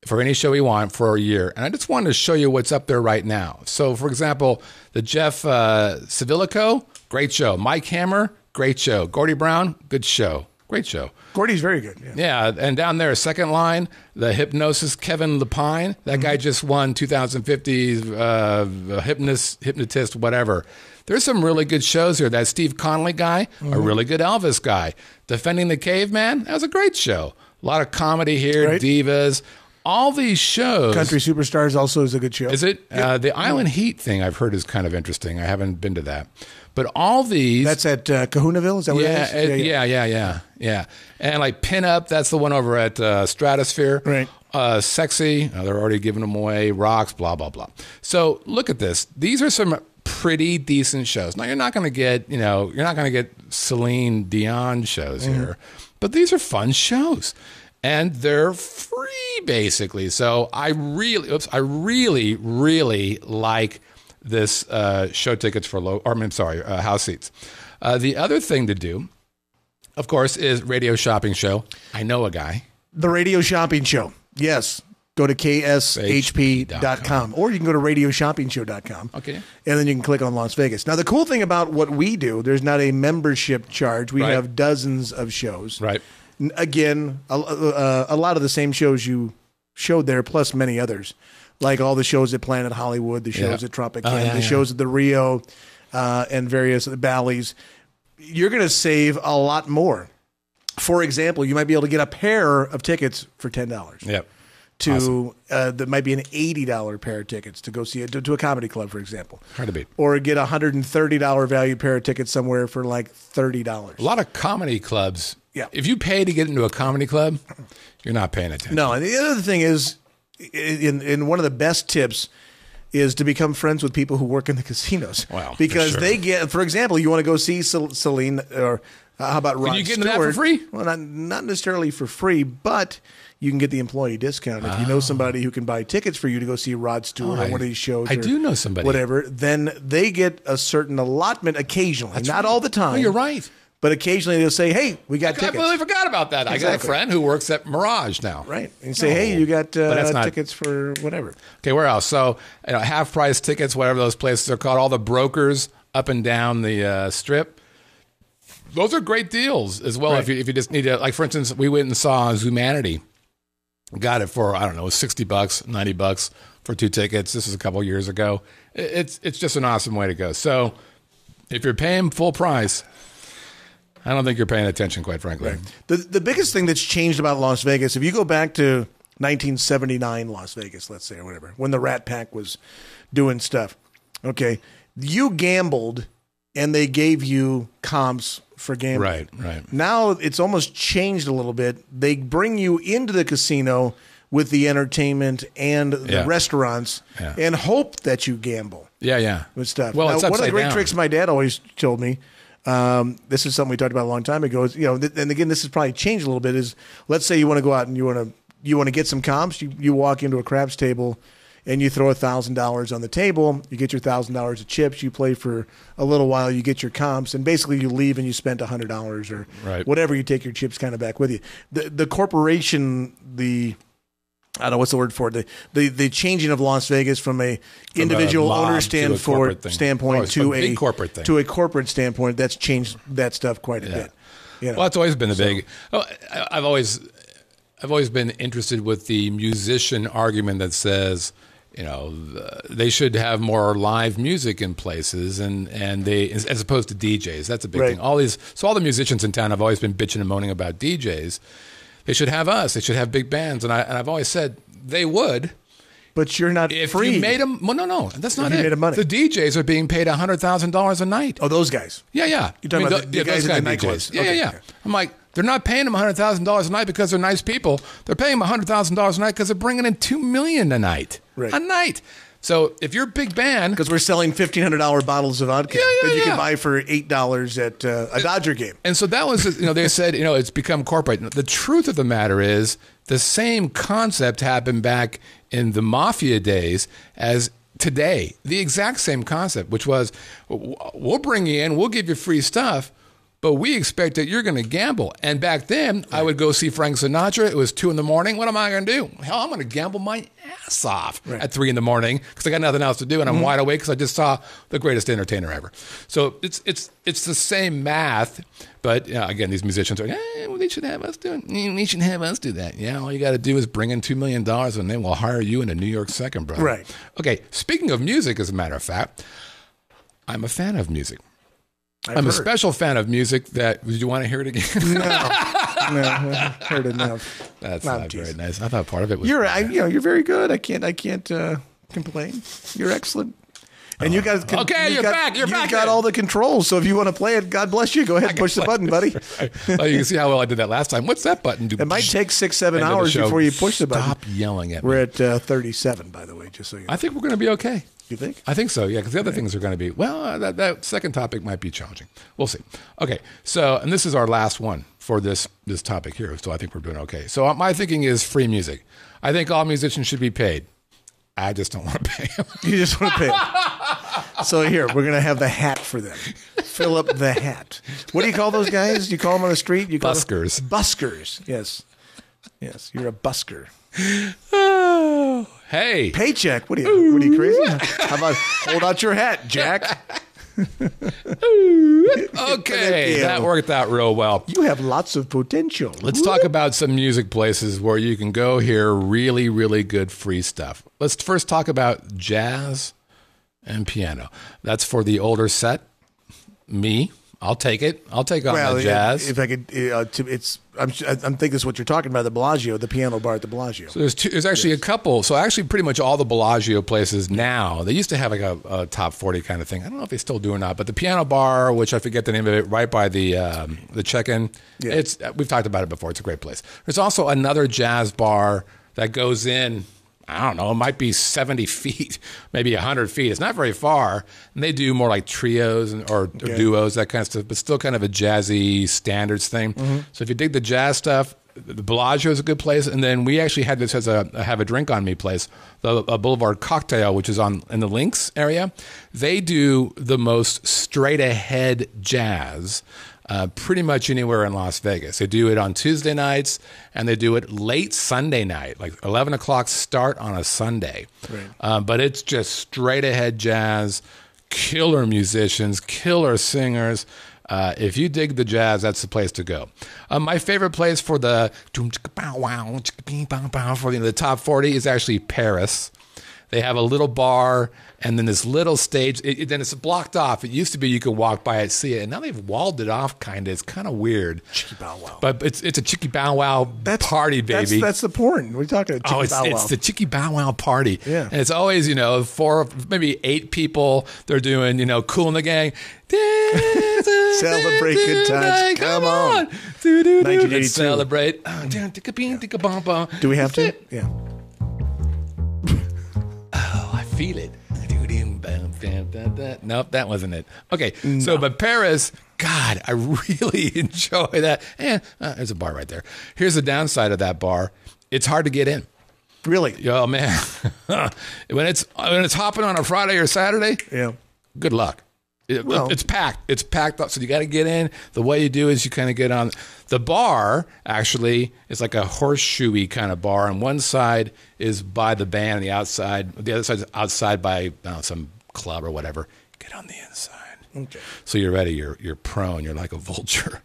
for any show we want for a year. And I just wanted to show you what's up there right now. So, for example, the Jeff Savilico, great show. Mike Hammer, great show. Gordy Brown, good show. Great show. Gordy's very good. Yeah, and down there, second line, the Hypnosis Kevin Lapine. That guy just won 2050's hypnotist, whatever. There's some really good shows here. That Steve Connolly guy, a really good Elvis guy. Defending the Caveman, that was a great show. A lot of comedy here, divas. All these shows. Country Superstars also is a good show. Is it? Yep. The Island Heat thing I've heard is kind of interesting. I haven't been to that. But all these... That's at Kahunaville? Is that what it is? Yeah. And like Pinup, that's the one over at Stratosphere. Right. Sexy, they're already giving them away. Rocks, blah, blah, blah. So look at this. These are some pretty decent shows. Now, you're not going to get Celine Dion shows here. But these are fun shows. And they're free, basically. So I really, really like this show tickets for house seats. The other thing to do, of course, is radio shopping show. I know a guy. The radio shopping show. Yes. Go to kshp.com or you can go to radioshopingshow.com. Okay. And then you can click on Las Vegas. Now, the cool thing about what we do, there's not a membership charge. We have dozens of shows. Right. Again, a lot of the same shows you showed there, plus many others, like all the shows at Planet Hollywood, the shows at Tropicana, shows at the Rio, and various Bally's. You're going to save a lot more. For example, you might be able to get a pair of tickets for $10. Yep. That might be an $80 pair of tickets to go see to a comedy club, for example. Hard to beat. Or get a $130 value pair of tickets somewhere for like $30. A lot of comedy clubs. Yeah. If you pay to get into a comedy club, you're not paying attention. No, and the other thing is, in one of the best tips is to become friends with people who work in the casinos. Wow. Because for sure. they get, for example, you want to go see Celine or how about Rod Stewart? Can you get into that for free? Well, not necessarily for free, but you can get the employee discount. If you know somebody who can buy tickets for you to go see Rod Stewart or one of these shows. I do know somebody. Whatever. Then they get a certain allotment occasionally. Not all the time. Oh, you're right. But occasionally they'll say, hey, we got tickets. I completely forgot about that. Exactly. I got a friend who works at Mirage now. Right. And you say, hey, you got tickets for whatever. Okay, where else? So, half-price tickets, whatever those places are called, all the brokers up and down the strip. Those are great deals as well. Right. If you just need to, like, for instance, we went and saw Zumanity. Got it for, $60, $90 for 2 tickets. This was a couple of years ago. It's just an awesome way to go. So if you're paying full price, I don't think you're paying attention, quite frankly. Right. The biggest thing that's changed about Las Vegas, if you go back to 1979 Las Vegas, let's say, or whatever, when the Rat Pack was doing stuff, okay, you gambled and they gave you comps for gambling. Right. Now it's almost changed a little bit. They bring you into the casino with the entertainment and the restaurants and hope that you gamble. Yeah. With stuff. Well, now, it's one of the great down. tricks my dad always told me, this is something we talked about a long time ago, is, and again, this has probably changed a little bit, is let's say you want to go out and you want to get some comps, you walk into a craps table and you throw $1,000 on the table, you get your $1,000 of chips, you play for a little while, you get your comps, and basically you leave and you spent $100 or whatever, you take your chips kind of back with you. The corporation, I don't know what's the word for it. The changing of Las Vegas from a individual owner standpoint to a corporate thing. To a corporate standpoint, that's changed that stuff quite a bit. Well, that's always been big. I've always been interested with the musician argument that says, they should have more live music in places, and they, as opposed to DJs. That's a big thing. All the musicians in town have always been bitching and moaning about DJs. They should have us. They should have big bands. And I've always said they would But you're not If free. you made them, well, no, that's not you it. made 'em money. The DJs are being paid $100,000 a night. Oh, those guys. Yeah. You're talking about the guys those in the kind of nightclubs. DJs. Okay, Yeah. okay. I'm like, they're not paying them $100,000 a night because they're nice people. They're paying them $100,000 a night because they're bringing in $2 million a night. Right. A night. So if you're a big band, Because we're selling $1,500 bottles of vodka that you can buy for $8 at a Dodger game. and so that was, they said, it's become corporate. The truth of the matter is the same concept happened back in the mafia days as today. The exact same concept, which was, we'll bring you in, we'll give you free stuff, but we expect that you're going to gamble. And back then, I would go see Frank Sinatra. It was 2 a.m. What am I going to do? Hell, I'm going to gamble my ass off at 3 a.m. because I got nothing else to do, and I'm wide awake because I just saw the greatest entertainer ever. So it's the same math, but again, these musicians are, well, they should have us do it. They should have us do that. Yeah, all you got to do is bring in $2 million, and then we'll hire you in a New York second, brother. Right. Okay, speaking of music, as a matter of fact, I'm a fan of music. I'm a special fan of music. Did you want to hear it again? No, I've heard enough. That's not very nice. I thought part of it was. You're very good. I can't complain. You're excellent. And you guys, okay, you're back. You're back. You got all the controls. So if you want to play it, God bless you. Go ahead and push the button, buddy. Oh, you can see how well I did that last time. What's that button do? It might take 6-7 hours before you push the button. Stop yelling at me. We're at 37, by the way, just so you know. I think we're going to be okay. You think? I think so, yeah, because the other things are going to be, that second topic might be challenging. We'll see. Okay, so, and this is our last one for this topic here, so I think we're doing okay. So my thinking is free music. I think all musicians should be paid. I just don't want to pay them. You just want to pay them. So here, we're going to have the hat for them. Fill up the hat. What do you call those guys? You call them on the street? You call Buskers. Buskers, yes. Yes, you're a busker. Oh, hey. Paycheck. What are you crazy? How about hold out your hat, Jack? Okay, that worked out real well. You have lots of potential. Let's talk about some music places where you can go hear really, really good free stuff. Let's first talk about jazz and piano. That's for the older set. Me, I'll take it. I'll take on the jazz. If I could, I'm thinking this is what you're talking about. The Bellagio, the piano bar at the Bellagio. So there's actually a couple. So actually, pretty much all the Bellagio places now. They used to have like a top 40 kind of thing. I don't know if they still do or not. But the piano bar, which I forget the name of it, right by the check-in. Yeah. We've talked about it before. It's a great place. There's also another jazz bar that goes in. I don't know, it might be 70 feet, maybe 100 feet. It's not very far. And they do more like trios or duos, that kind of stuff, but still kind of a jazzy standards thing. Mm-hmm. So if you dig the jazz stuff, the Bellagio is a good place. And then we actually had this as a have a drink on me place, the Boulevard Cocktail, which is in the Links area. They do the most straight ahead jazz pretty much anywhere in Las Vegas. They do it on Tuesday nights, and they do it late Sunday night, like 11 o'clock start on a Sunday. Right. But it's just straight ahead jazz, killer musicians, killer singers. If you dig the jazz, that's the place to go. My favorite place for the top 40 is actually Paris. They have a little bar and then this little stage. Then it's blocked off. It used to be you could walk by it, see it, and now they've walled it off. Kind of, it's kind of weird. Chicky Bow Wow, but it's a Chicky Bow Wow party, baby. That's the porn. We're talking about Chicky Bow Wow. It's the Chicky Bow Wow party. Yeah, and it's always 4, maybe 8 people. They're doing Cool in the Gang. Celebrate good times. Come on. 1982. Celebrate. Do we have to? Yeah. Feel it. Nope, that wasn't it. Okay, so but Paris, God, I really enjoy that. And there's a bar right there. Here's the downside of that bar: it's hard to get in. Really? Oh man, when it's hopping on a Friday or Saturday, good luck. It's packed. It's packed up. So you got to get in. The way you do is you kind of get on. The bar actually is like a horseshoey kind of bar. On one side is by the band, and the other side is outside by some club or whatever. Get on the inside. Okay. So you're ready. You're prone. You're like a vulture.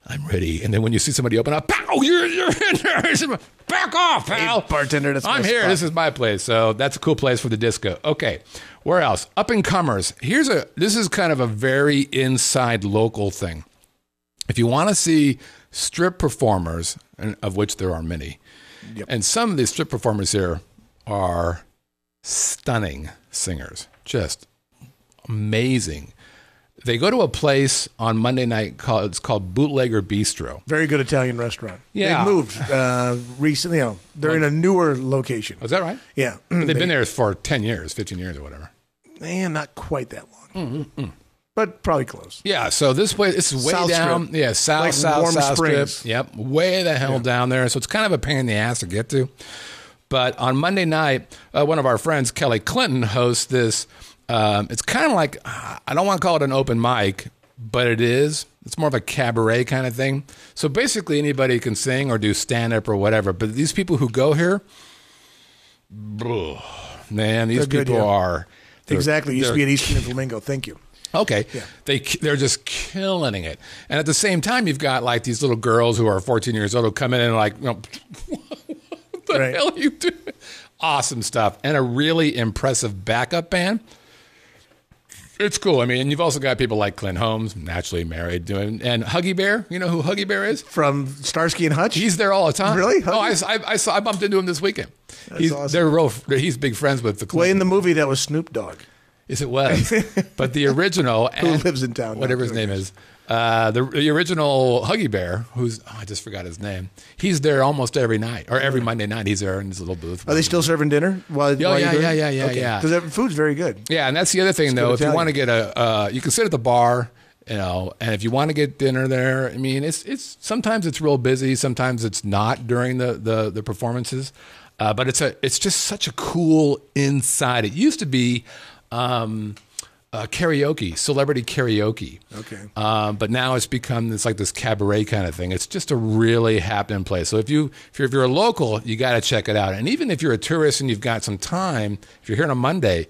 I'm ready. And then when you see somebody open up, pow! You're in there. Back off, pal. Hey, bartender, I'm here. This is my place. So that's a cool place for the disco. Okay. Where else? Up and comers. This is kind of a very inside local thing. If you want to see strip performers, and of which there are many, and some of these strip performers here are stunning singers, just amazing. They go to a place on Monday night it's called Bootlegger Bistro. Very good Italian restaurant. Yeah. They moved recently. You know, they're in a newer location. Oh, is that right? Yeah. They've been there for 10 years, 15 years or whatever. Not quite that long. But probably close. Yeah, so this is way South down. Strip. Yeah, South Warm Strip. Springs. Yep, way the hell down there. So it's kind of a pain in the ass to get to. But on Monday night, one of our friends, Kelly Clinton, hosts this. It's kind of like, I don't want to call it an open mic, but it is. It's more of a cabaret kind of thing. So basically anybody can sing or do stand-up or whatever. But these people who go here, man, these They're people good, yeah. are... Exactly. Used to be at Eastern and Flamingo. Thank you. Okay. Yeah. They're just killing it. And at the same time, you've got like these little girls who are 14 years old who come in and like, what the hell are you doing? Awesome stuff. And a really impressive backup band. It's cool. I mean, you've also got people like Clint Holmes, naturally married, doing, and Huggy Bear. You know who Huggy Bear is? From Starsky and Hutch? He's there all the time. Really? Oh, I bumped into him this weekend. He's awesome. He's big friends with the Clintons. Well, in the movie, that was Snoop Dogg. Yes, it was. But the original... Who lives in town now. Whatever his name is. The original Huggy Bear, I just forgot his name. He's there almost every night, or every Monday night. He's there in his little booth. Are they still serving dinner? Yeah. Because food's very good. Yeah, and that's the other thing, though. If you want to get you can sit at the bar, you know, and if you want to get dinner there, I mean, it's sometimes it's real busy, sometimes it's not during the performances, but it's just such a cool inside. It used to be. Karaoke, celebrity karaoke. Okay. But now it's become this cabaret kind of thing. It's just a really happening place. So if you're a local, you got to check it out. And even if you're a tourist and you've got some time, if you're here on a Monday,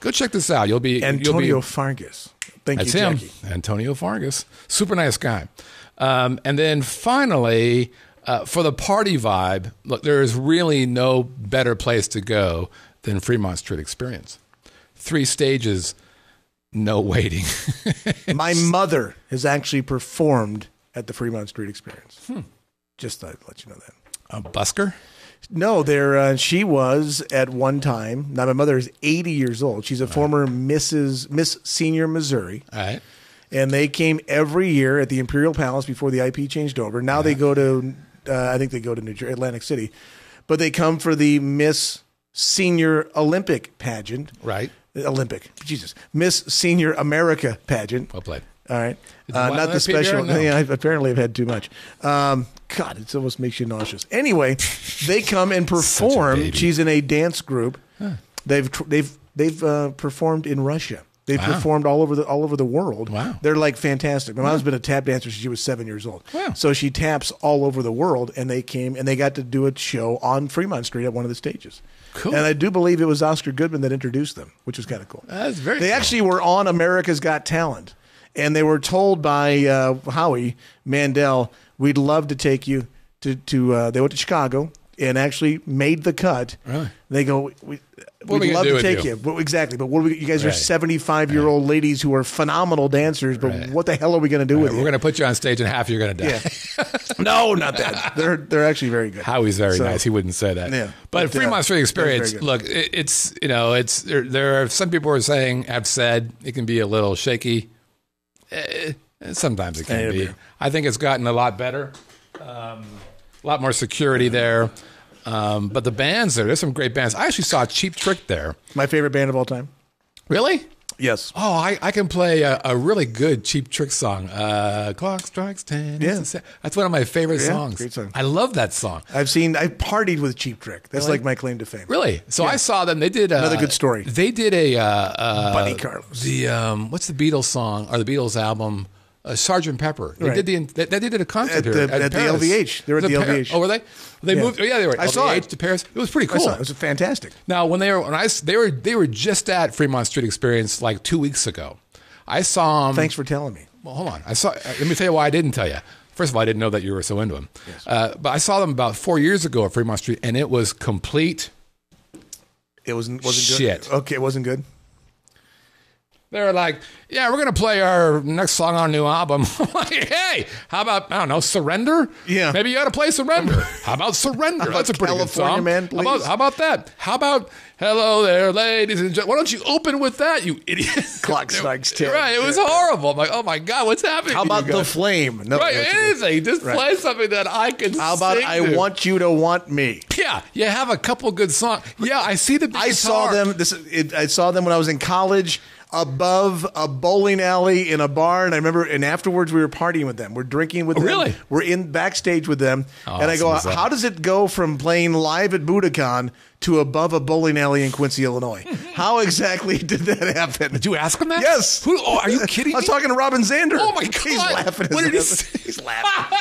go check this out. Antonio Fargas. Thank you, him. Jackie. Antonio Fargas. Super nice guy. And then finally, for the party vibe, look, there is really no better place to go than Fremont Street Experience. 3 stages, no waiting. My mother has actually performed at the Fremont Street Experience. Just thought I'd let you know that. A busker? No, she was at one time. Now, my mother is 80 years old. She's a former Miss Senior Missouri. All right. And they came every year at the Imperial Palace before the IP changed over. Now they go to, I think they go to Atlantic City. But they come for the Miss Senior Olympic pageant. Right. Miss Senior America pageant. Well played. All right. Did you want Not another the special. PBR? No. Yeah, apparently I've had too much. God, it almost makes you nauseous. Anyway, they come and perform. She's in a dance group. Huh. They've performed in Russia. They've performed all over the world. Wow. They're like fantastic. My mom's been a tap dancer since she was 7 years old. Wow. So she taps all over the world, and they came and they got to do a show on Fremont Street at one of the stages. Cool. And I do believe it was Oscar Goodman that introduced them, which was kind of cool. That's very They cool. actually were on America's Got Talent, and they were told by Howie Mandel, "We'd love to take you to." They went to Chicago and actually made the cut. Really? They go, "We'd love to take you." But exactly. But what you guys are 75-year-old ladies who are phenomenal dancers. But what the hell are we going to do with you? We're going to put you on stage and half you're going to die. Yeah. No, not that. They're actually very good. Howie's very nice. He wouldn't say that. Yeah. But Fremont Street Experience, very look, it's there are some people have said it can be a little shaky. Sometimes it can be. I think it's gotten a lot better. A lot more security there. But the bands there's some great bands. I actually saw Cheap Trick there. My favorite band of all time. Really? Yes. Oh, I can play a really good Cheap Trick song. Clock strikes 10. Yeah. That's one of my favorite songs. Great song. I love that song. I partied with Cheap Trick. That's like my claim to fame. Really? So I saw them. They did another good story. They did Buddy Carlos. The what's the Beatles song or the Beatles album? Sgt. Pepper. They did a concert at the LVH. They were at the LVH. Oh, were they? They moved. Yeah, they were. I saw it to Paris. It was pretty cool. It was fantastic. Now, when they were just at Fremont Street Experience like 2 weeks ago. I saw them. Thanks for telling me. Well, hold on. Let me tell you why I didn't tell you. First of all, I didn't know that you were so into them. Yes. But I saw them about 4 years ago at Fremont Street, and it was complete. It wasn't shit. Good. Okay, it wasn't good. They're like, yeah, we're going to play our next song on our new album. I'm like, hey, how about, I don't know, Surrender? Yeah. Maybe you got to play Surrender. How about Surrender? That's a pretty California good song. Man, please? How about that? How about Hello There, Ladies and Gentlemen? Why don't you open with that, you idiot? Clock strikes 10. Right. It was horrible. I'm like, oh my God, what's happening? How to you about The guys? Flame? No, Right, that's anything. Just Right. play something that I can How about sing I to. Want You to Want Me? Yeah, you have a couple good songs. Yeah, I see the big I saw guitar. them. I saw them when I was in college, above a bowling alley in a bar, and I remember. And afterwards, we were partying with them. We're drinking with them. Really? We're in backstage with them, Oh, and I go, that's "How does it go from playing live at Budokan to above a bowling alley in Quincy, Illinois? How exactly did that happen?" Did you ask him that? Yes. Who? Oh, are you kidding I was me? talking to Robin Zander. Oh my God! He's laughing. What did he his say? He's laughing.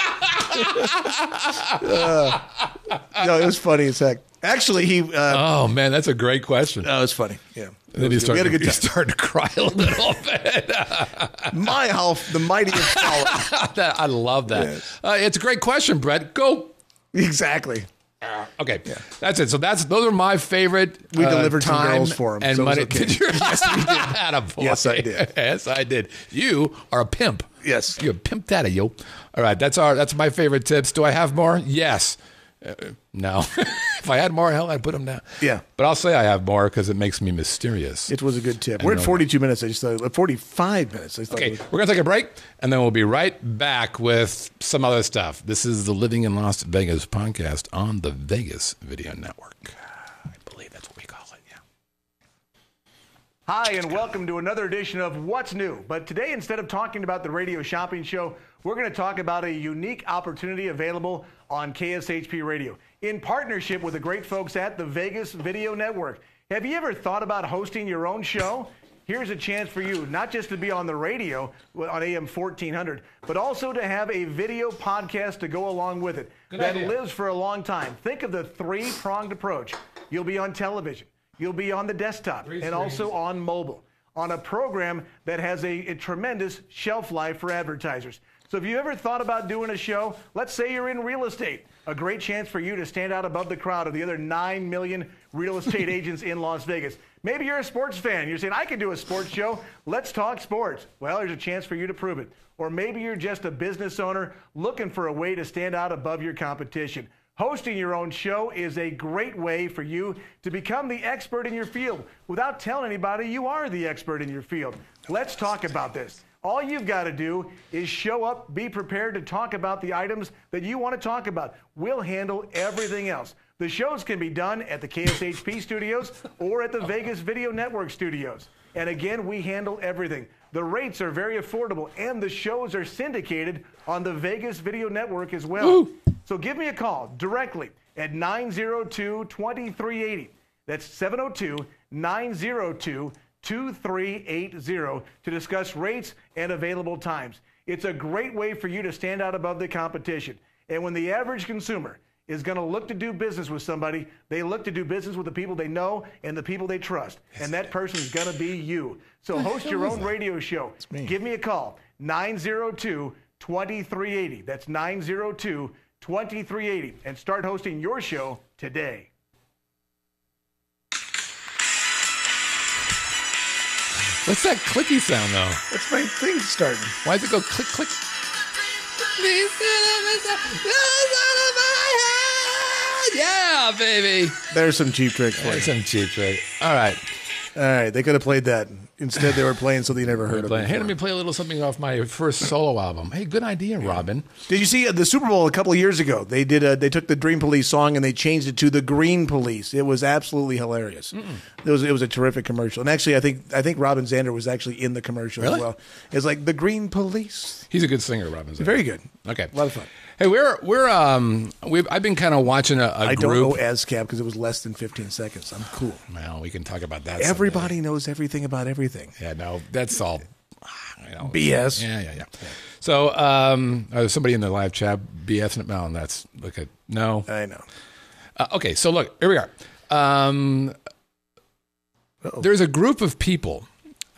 No, it was funny as heck. Actually, he. Oh man, that's a great question. That was funny. Yeah. And then We had a good you time. started to cry a little bit. How the mighty have fallen. I love that. Yes. It's a great question, Brett. Go. Exactly. Okay, that's it. So those are my favorite. We delivered some time girls for him, and so it was money. okay. Did you? Yes, we did. Attaboy. Yes, I did. Yes, I did. You are a pimp. Yes. You're a pimp daddy, yo. All right, that's my favorite tips. Do I have more? Yes. No. If I had more, hell, I'd put them down. Yeah. But I'll say I have more because it makes me mysterious. It was a good tip. We're at 42 minutes. I just thought 45 minutes. I thought Okay, we're going to take a break, and then we'll be right back with some other stuff. This is the Living in Las Vegas podcast on the Vegas Video Network. I believe that's what we call it, yeah. Hi, and welcome to another edition of What's New. But today, instead of talking about the radio shopping show, we're going to talk about a unique opportunity available on KSHP Radio in partnership with the great folks at the Vegas Video Network. Have you ever thought about hosting your own show? Here's a chance for you, not just to be on the radio on AM 1400, but also to have a video podcast to go along with it that lives for a long time. Think of the three-pronged approach. You'll be on television, you'll be on the desktop, and also on mobile, on a program that has a tremendous shelf life for advertisers. So if you ever thought about doing a show, let's say you're in real estate, a great chance for you to stand out above the crowd of the other 9 million real estate agents in Las Vegas. Maybe you're a sports fan. You're saying, I can do a sports show. Let's talk sports. Well, there's a chance for you to prove it. Or maybe you're just a business owner looking for a way to stand out above your competition. Hosting your own show is a great way for you to become the expert in your field without telling anybody you are the expert in your field. Let's talk about this. All you've got to do is show up, be prepared to talk about the items that you want to talk about. We'll handle everything else. The shows can be done at the KSHP studios or at the Vegas Video Network studios. And again, we handle everything. The rates are very affordable, and the shows are syndicated on the Vegas Video Network as well. Ooh. So give me a call directly at 902-2380. That's 702-902-2380 to discuss rates and available times. It's a great way for you to stand out above the competition. And when the average consumer is going to look to do business with somebody, they look to do business with the people they know and the people they trust. And that person is going to be you. So host your own radio show. Give me a call, 902-2380. That's 902-2380. And start hosting your show today. What's that clicky sound, though? That's my thing starting. Why does it go click, click? Yeah, baby. There's some Cheap Trick for you. There's some cheap trick. All right. All right, they could have played that. Instead, they were playing something you never heard of before. Hey, let me play a little something off my first solo album. Hey, good idea, Robin. Did you see the Super Bowl a couple of years ago? They did. They took the Dream Police song and they changed it to the Green Police. It was absolutely hilarious. It was a terrific commercial. And actually, I think Robin Zander was actually in the commercial as well. It's like the Green Police. He's a good singer, Robin Zander. Very good. Okay, a lot of fun. Hey, I've been kind of watching a I group. don't know ASCAP because it was less than 15 seconds. I'm cool. Well, we can talk about that. Everybody knows everything about everything. Yeah, no, that's all. BS. Yeah. So, somebody in the live chat BSing it. No, that's no. I know. Okay, so look, here we are. There's a group of people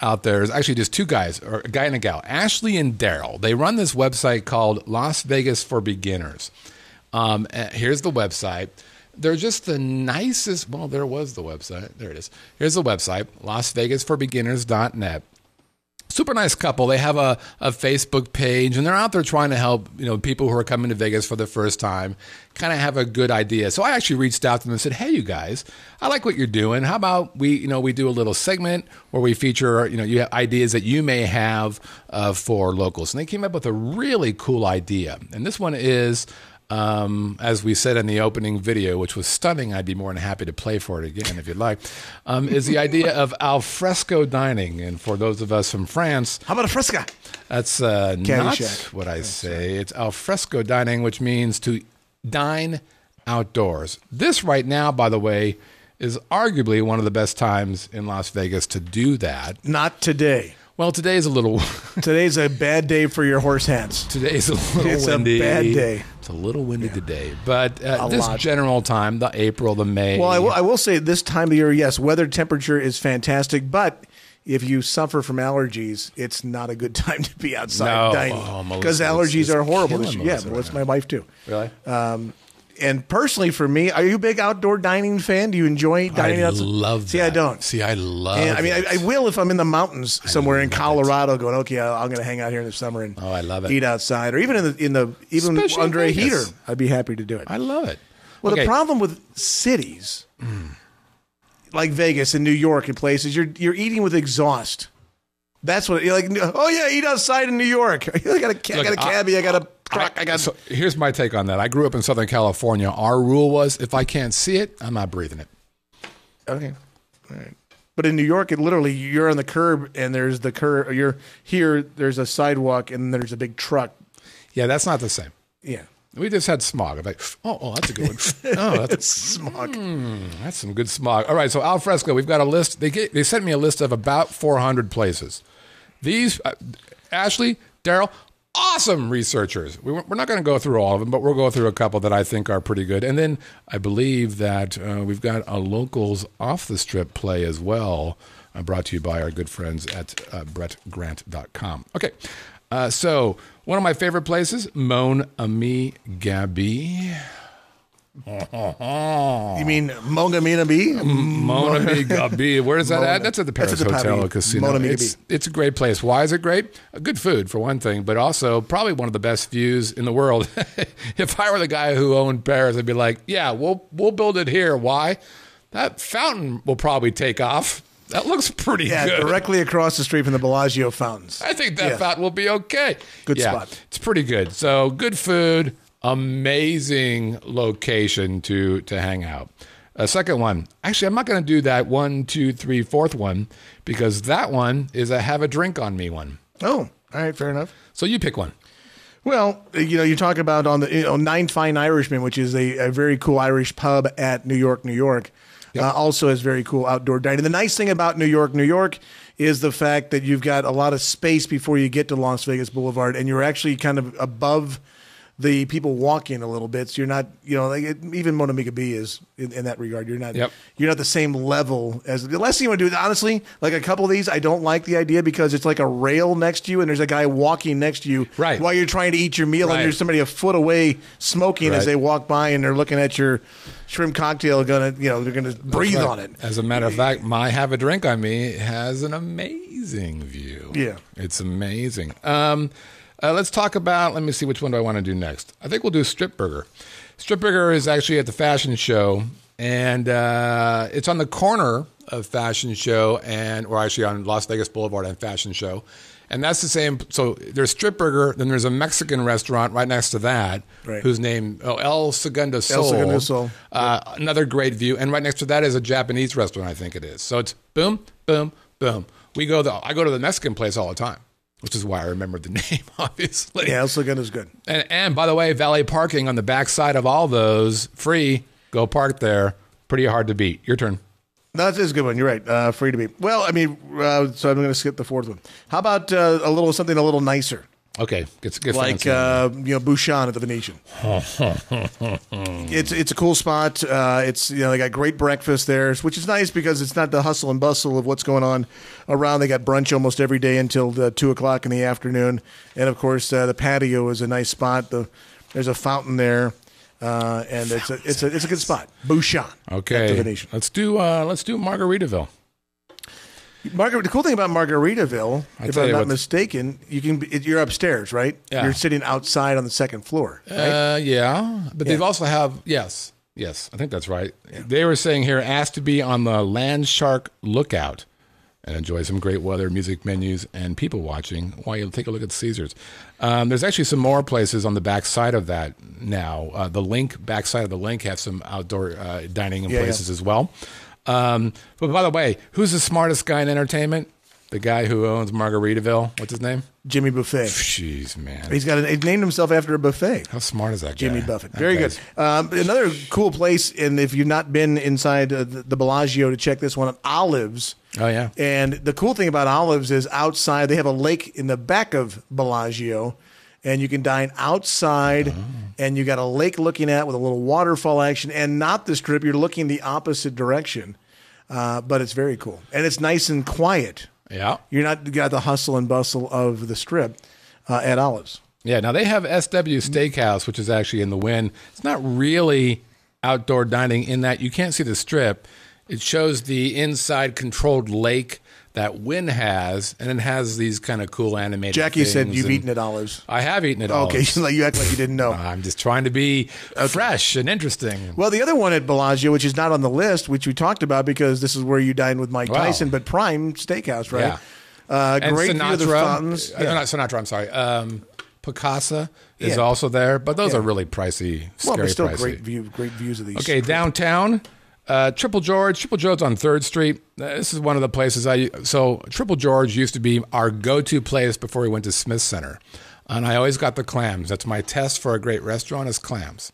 out there. There's actually just two guys, or a guy and a gal, Ashley and Daryl. They run this website called Las Vegas for Beginners. Here's the website. They're just the nicest. Well, there was the website. There it is. Here's the website, LasVegasForBeginners.net. super nice couple. They have a Facebook page, and they're out there trying to help people who are coming to Vegas for the first time kind of have a good idea. So I actually reached out to them and said, "Hey, you guys, I like what you're doing. How about we do a little segment where we feature you have ideas that you may have for locals?" And they came up with a really cool idea. And this one is, as we said in the opening video, which was stunning, I'd be more than happy to play for it again if you'd like, is the idea of al fresco dining. And for those of us from France, how about a fresca? That's not what I say. It's al fresco dining, which means to dine outdoors. This right now, by the way, is arguably one of the best times in Las Vegas to do that. Not today. Well, today's a little... Today's a bad day for your horse hats. Today's a little windy. It's a bad day. It's a little windy today. But this general time, the April, the May... Well, I will say this time of the year, yes, weather temperature is fantastic, but if you suffer from allergies, it's not a good time to be outside dining. Because allergies are horrible. Yeah, it's my wife too. Really? And personally, for me, are you a big outdoor dining fan? Do you enjoy dining outside? I love that. See, I don't. See, I love it. I mean, I will if I'm in the mountains somewhere in Colorado going, okay, I'm going to hang out here in the summer and I love it. Eat outside. Or even even especially under a heater, I'd be happy to do it. I love it. Well, the problem with cities like Vegas and New York and places, you're eating with exhaust. That's what you're like. Oh yeah, eat outside in New York. I got a cabbie. I got a truck. So here's my take on that. I grew up in Southern California. Our rule was if I can't see it, I'm not breathing it. Okay, all right. But in New York, it literally you're on the curb and there's the curb. You're here. There's a sidewalk and there's a big truck. Yeah, that's not the same. Yeah. We just had smog. I'm like, oh, that's a good one. Oh, that's smog. That's some good smog. All right, so al fresco, we've got a list. They sent me a list of about 400 places. These, Ashley, Daryl, awesome researchers. We're not going to go through all of them, but we'll go through a couple that I think are pretty good. And then I believe that we've got a locals off the strip play as well, brought to you by our good friends at brettgrant.com. Okay. So one of my favorite places, Mon Ami Gabi. You mean Mon Ami Gabi? Mon Ami Gabi. Where is that at? That's at the Paris Hotel and Casino. It's a great place. Why is it great? Good food for one thing, but also probably one of the best views in the world. If I were the guy who owned Paris, I'd be like, yeah, we'll build it here. Why? That fountain will probably take off. That looks pretty good. Yeah, directly across the street from the Bellagio fountains. I think that fountain will be okay. Good spot. It's pretty good. So good food, amazing location to hang out. Second one. Actually, I'm not going to do that 1, 2, 3, fourth one because that one is a have a drink on me one. Oh, all right, fair enough. So you pick one. Well, you talk about on the Nine Fine Irishmen, which is a very cool Irish pub at New York, New York. Yep. Also has very cool outdoor dining. The nice thing about New York, New York is the fact that you've got a lot of space before you get to Las Vegas Boulevard, and you're actually kind of above the people walking a little bit. So you're not, even Mon Ami Gabi is in that regard. You're not the same level as the last thing you want to do. Honestly, like a couple of these, I don't like the idea because it's like a rail next to you and there's a guy walking next to you while you're trying to eat your meal and there's somebody a foot away smoking as they walk by and they're looking at your shrimp cocktail. They're gonna breathe on it. As a matter of fact, my have a drink on me has an amazing view. Yeah, it's amazing. Let's talk about, let me see, which one do I want to do next? I think we'll do Strip Burger. Strip Burger is actually at the Fashion Show, and it's on the corner of Fashion Show, or actually on Las Vegas Boulevard and Fashion Show. And that's the same, so there's Strip Burger, then there's a Mexican restaurant right next to that, whose name, El Segundo Sol. El Segundo Sol. Another great view, and right next to that is a Japanese restaurant, I think it is. So it's boom, boom, boom. I go to the Mexican place all the time. Which is why I remembered the name, obviously. Yeah, El Segundo's good. And by the way, valet parking on the backside of all those, free. Go park there. Pretty hard to beat. Your turn. No, that's a good one. You're right. Free to beat. Well, I mean, so I'm going to skip the fourth one. How about something a little nicer? Okay, get like Bouchon at the Venetian. It's a cool spot. It's they got great breakfast there, which is nice because it's not the hustle and bustle of what's going on around. They got brunch almost every day until 2:00 in the afternoon, and of course the patio is a nice spot. There's a fountain there, and it's a good spot. Bouchon. Okay, at the Venetian. Let's do Margaritaville. The cool thing about Margaritaville, if I'm not mistaken, you're upstairs, right? Yeah. You're sitting outside on the second floor, right? Yeah, but they've also have yes, I think that's right. Yeah. They were saying here, asked to be on the Land Shark lookout and enjoy some great weather, music menus, and people watching while you take a look at Caesars. There's actually some more places on the back side of that now. The back side of the link have some outdoor dining places as well. But by the way, who's the smartest guy in entertainment? The guy who owns Margaritaville. What's his name? Jimmy Buffett. Jeez, man. He named himself after a buffet. How smart is that guy? Jimmy Buffett. Very good. Another cool place, and if you've not been inside the Bellagio to check this one out, Olives. Oh, yeah. And the cool thing about Olives is outside, they have a lake in the back of Bellagio, and you can dine outside, and you got a lake looking at with a little waterfall action, and not the Strip. You're looking the opposite direction, but it's very cool. And it's nice and quiet. Yeah. You're not got the hustle and bustle of the Strip at Olives. Yeah, now they have SW Steakhouse, which is actually in the Wynn. It's not really outdoor dining in that you can't see the Strip. It shows the inside controlled lake that Wynn has, and it has these kind of cool animated Jackie things. said you've eaten at Olives. I have eaten at Olives. Okay, you act like you didn't know. I'm just trying to be fresh and interesting. Well, the other one at Bellagio, which is not on the list, which we talked about because this is where you dined with Mike Tyson, but Prime Steakhouse, right? Yeah. Great Sinatra, view of the fountains. Not Sinatra, I'm sorry. Picasa is also there, but those are really pricey, scary but still pricey. Great views of these. Okay, downtown. Triple George's on 3rd Street. This is one of the places so Triple George used to be our go-to place before we went to Smith Center. And I always got the clams. That's my test for a great restaurant is clams.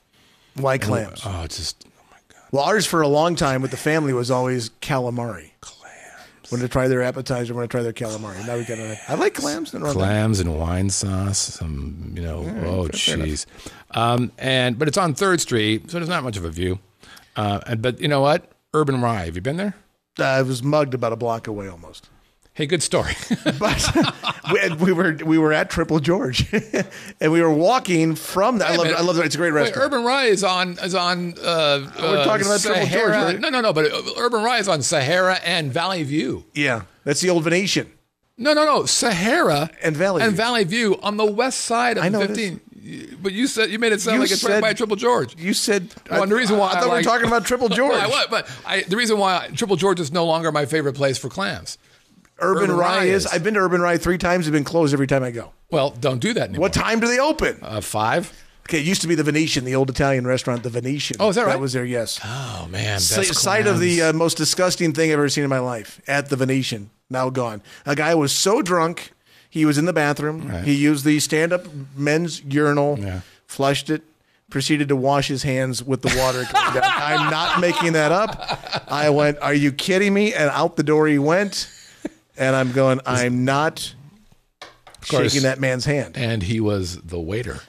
Why clams? Oh my God. Well, ours for a long time with the family was always calamari. Clams. When to try their appetizer, when to try their calamari. Now we got I like clams. Clams and wine sauce. Some, jeez. But it's on 3rd Street, so there's not much of a view. But you know what? Urban Rye. Have you been there? I was mugged about a block away almost. Hey, good story. But we were at Triple George, and we were walking from that. I love it. It's a great restaurant. Urban Rye is on. We're talking about Sahara. Triple George, right? No. But Urban Rye is on Sahara and Valley View. Yeah, that's the old Venetian. No. Sahara and Valley View on the west side of 15. But you made it sound like it's right by Triple George. You said. Well, the reason why I thought we were talking about Triple George. The reason why Triple George is no longer my favorite place for clams. Urban Rye is. I've been to Urban Rye 3 times. It's been closed every time I go. Well, don't do that anymore. What time do they open? 5. Okay, it used to be the Venetian, the old Italian restaurant, the Venetian. Oh, is that right? That was there, yes. Oh, man. Site of the most disgusting thing I've ever seen in my life, at the Venetian, now gone. A guy was so drunk, he was in the bathroom. Right. He used the stand-up men's urinal, flushed it, proceeded to wash his hands with the water coming down. I'm not making that up. I went, are you kidding me? And out the door he went. And I'm going, I'm not shaking that man's hand. And he was the waiter.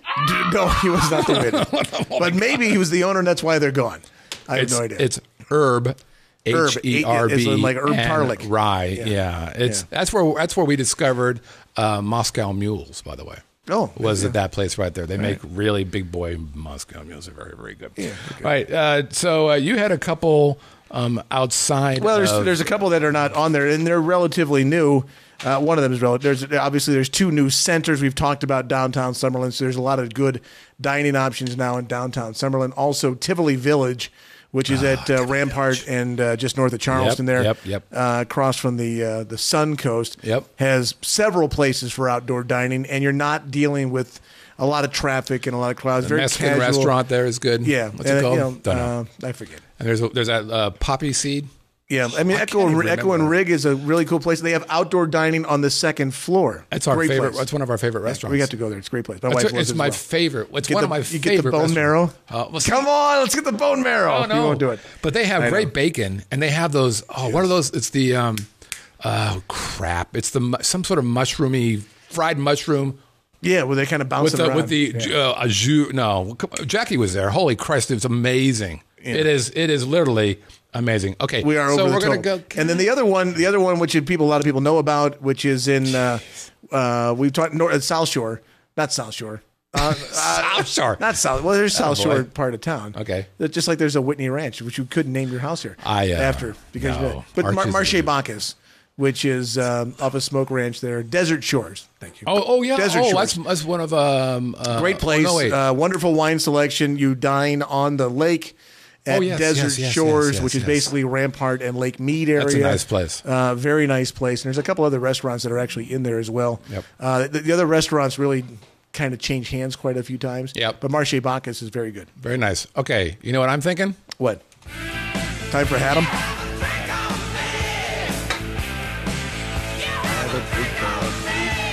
No, he was not the waiter. But maybe he was the owner, and that's why they're gone. I have no idea. It's Herb, Herb, it's like Herb Tarlick. Rye. Yeah. That's where we discovered Moscow mules, by the way. Oh, was at that place right there. They make really big boy Moscow mules. They're very, very good. Yeah, okay. Right. So you had a couple outside. Well, there's a couple that are not on there, and they're relatively new. One of them is relative. There's 2 new centers we've talked about downtown Summerlin. So there's a lot of good dining options now in downtown Summerlin. Also, Tivoli Village, which is at Rampart and just north of Charleston Yep. Across from the Sun Coast. Yep. Has several places for outdoor dining, and you're not dealing with a lot of traffic and a lot of crowds. The Mexican restaurant there is good. Yeah. What's it called? I forget. And there's that Poppy Seed. Yeah, I mean, Echo and Rig is a really cool place. They have outdoor dining on the second floor. That's our favorite. That's one of our favorite restaurants. We got to go there. It's a great place. My wife loves it. It's my favorite. It's one of my favorite. You get the bone marrow. Come on, let's get the bone marrow. Oh, no. You won't do it. But they have great bacon, and they have those. What are those? It's the crap. It's some sort of mushroomy fried mushroom. Yeah, where they kind of bounce around. With the jus. No, Jackie was there. Holy Christ, it's amazing. Yeah. It is literally amazing. Okay, we are. So we're going to go. And then the other one, which a lot of people know about, which is in we've talked South Shore, not South Shore. South Shore, not South. Well, there's South Shore part of town. Okay, just like there's a Whitney Ranch, which you couldn't name your house here. But Marche Bacchus, which is off a smoke ranch there. Desert Shores. Thank you. Oh yeah. Desert Shores. That's one of great place. Oh, no, wonderful wine selection. You dine on the lake at Desert Shores, which is basically Rampart and Lake Mead area. That's a nice place. Very nice place. And there's a couple other restaurants that are actually in there as well. Yep. The other restaurants really kind of change hands quite a few times. Yep. But Marche Bacchus is very good. Very nice. Okay, you know what I'm thinking? What? Time for Haddam?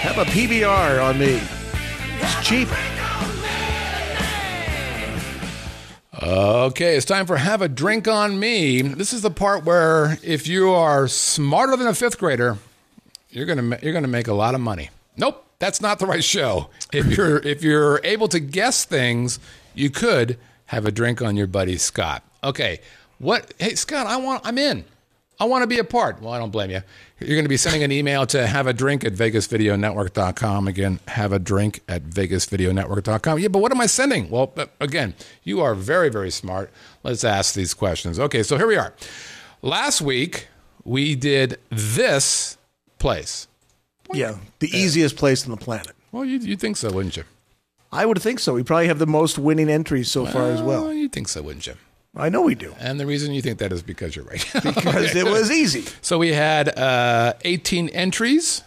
Have a PBR on me. It's cheap. Okay, it's time for Have a Drink on Me. This is the part where if you are smarter than a fifth grader, you're gonna make a lot of money. Nope, that's not the right show. If you're able to guess things, you could have a drink on your buddy Scott. Okay, what? Hey Scott, I'm in. I want to be a part. Well, I don't blame you. You're going to be sending an email to haveadrink@vegasvideonetwork.com. Again, haveadrink@vegasvideonetwork.com. Yeah, but what am I sending? Well, again, you are very, very smart. Let's ask these questions. Okay, so here we are. Last week, we did this place. Yeah, the easiest place on the planet. Well, you'd think so, wouldn't you? I would think so. We probably have the most winning entries so far as well. You'd think so, wouldn't you? I know we do. And the reason you think that is because you're right. Because it was easy. So we had 18 entries,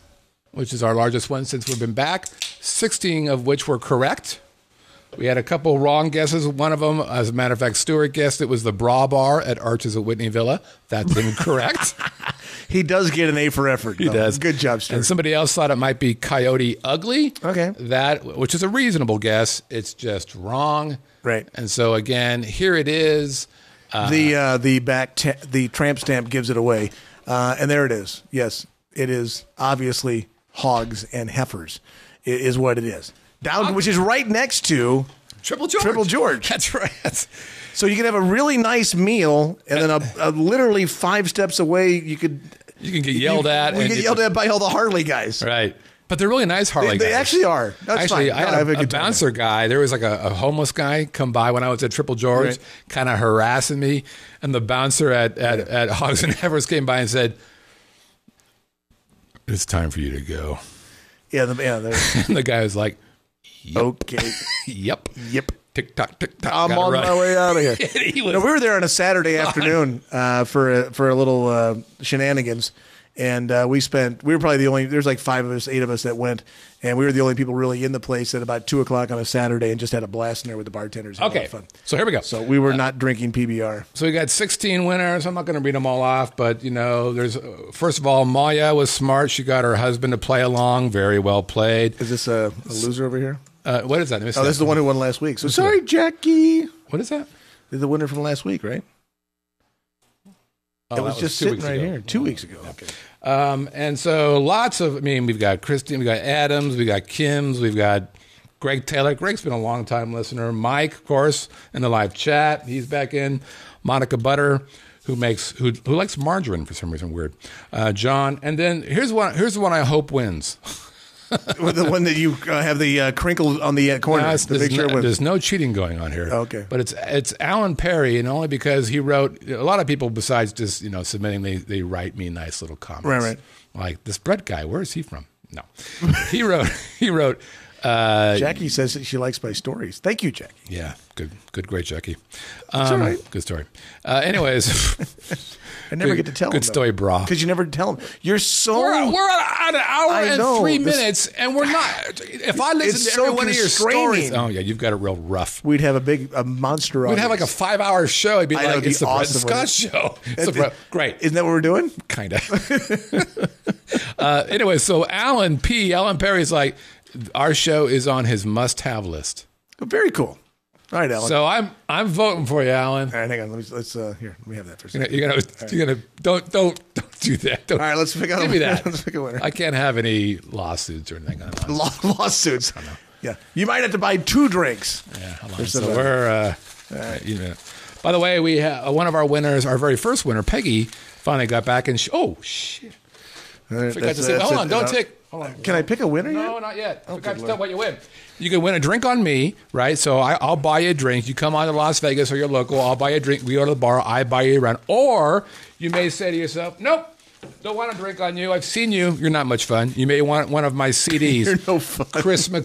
which is our largest one since we've been back, 16 of which were correct. We had a couple wrong guesses. One of them, as a matter of fact, Stuart guessed it was the Bra Bar at Arches at Whitney Villa. That's incorrect. He does get an A for effort. He does. Good job, Stuart. And somebody else thought it might be Coyote Ugly. Okay. Which is a reasonable guess. It's just wrong. Right. And so, again, here it is. The tramp stamp gives it away. And there it is. Yes, it is obviously hogs and heifers is what it is. Which is right next to Triple George. Triple George. That's right. So you can have a really nice meal, and then literally 5 steps away, you can get yelled at. We get yelled at by all the Harley guys. Right. But they're really nice Harley guys. They actually are. That's actually, fine. I had a bouncer guy. There was like a homeless guy come by when I was at Triple George, kind of harassing me. And the bouncer at Hogs and Heifers came by and said, "It's time for you to go." Yeah. And the guy was like, "Yep." Okay. Yep. Tick tock, tick tock. I'm on my way out of here. We were there on a Saturday afternoon for a little shenanigans. And we were probably the only, there's like 5 of us, 8 of us that went. And we were the only people really in the place at about 2 o'clock on a Saturday and just had a blast in there with the bartenders. Okay. Fun. So here we go. So we were not drinking PBR. So we got 16 winners. I'm not going to read them all off, but there's, first of all, Maya was smart. She got her husband to play along. Very well played. Is this a loser over here? What is that? This is the one who won last week. So sorry, Jackie. What is that? They're the winner from last week, right? Oh, it was just sitting right here 2 weeks ago. Okay. And so we've got Christine, we've got Adams, we've got Kim's, we've got Greg Taylor. Greg's been a long time listener. Mike, of course, in the live chat. He's back in. Monica Butter, who likes margarine for some reason, weird. John. And then here's the one I hope wins. The one that you have the crinkle on the corner. There's no cheating going on here. Okay. But it's Alan Perry, and only because he wrote, a lot of people besides just submitting, they write me nice little comments. Right. Like, this Brett guy, where is he from? No. He wrote Jackie says that she likes my stories. Thank you, Jackie. Yeah, great Jackie. That's all right. Good story. Anyways. I never get to tell good them. Good story, brah. Because you never tell them. You're so... We're at an hour and 3 minutes, and we're not... If I listen to every one of your stories... Oh, yeah, you've got it real rough. We'd have a monster audience. We'd have like a 5-hour show. It'd be like, it's the awesome Brett Scott show. Great. Isn't that what we're doing? Kind of. Anyway, so Alan Perry's like, our show is on his must-have list. Very cool. All right, Alan. So I'm voting for you, Alan. All right, hang on. Let's here. Let me have that for a second. You're gonna don't do that. Don't, all right, let's pick out. Give me that. Let's pick a winner. I can't have any lawsuits or anything. Lawsuits. I don't know. Yeah, you might have to buy 2 drinks. Yeah, hold on. So we're By the way, we have one of our winners, our very first winner, Peggy, finally got back and shit. Forgot to say. Hold on, don't take. Hold on. Can I pick a winner yet? No, not yet. Forgot to tell what you win. You can win a drink on me, right? So I'll buy you a drink. You come on to Las Vegas or you're local, I'll buy you a drink. We go to the bar, I buy you around. Or you may say to yourself, nope, Don't want to drink on you. I've seen you. You're not much fun. You may want one of my CDs. You're no fun. Christmas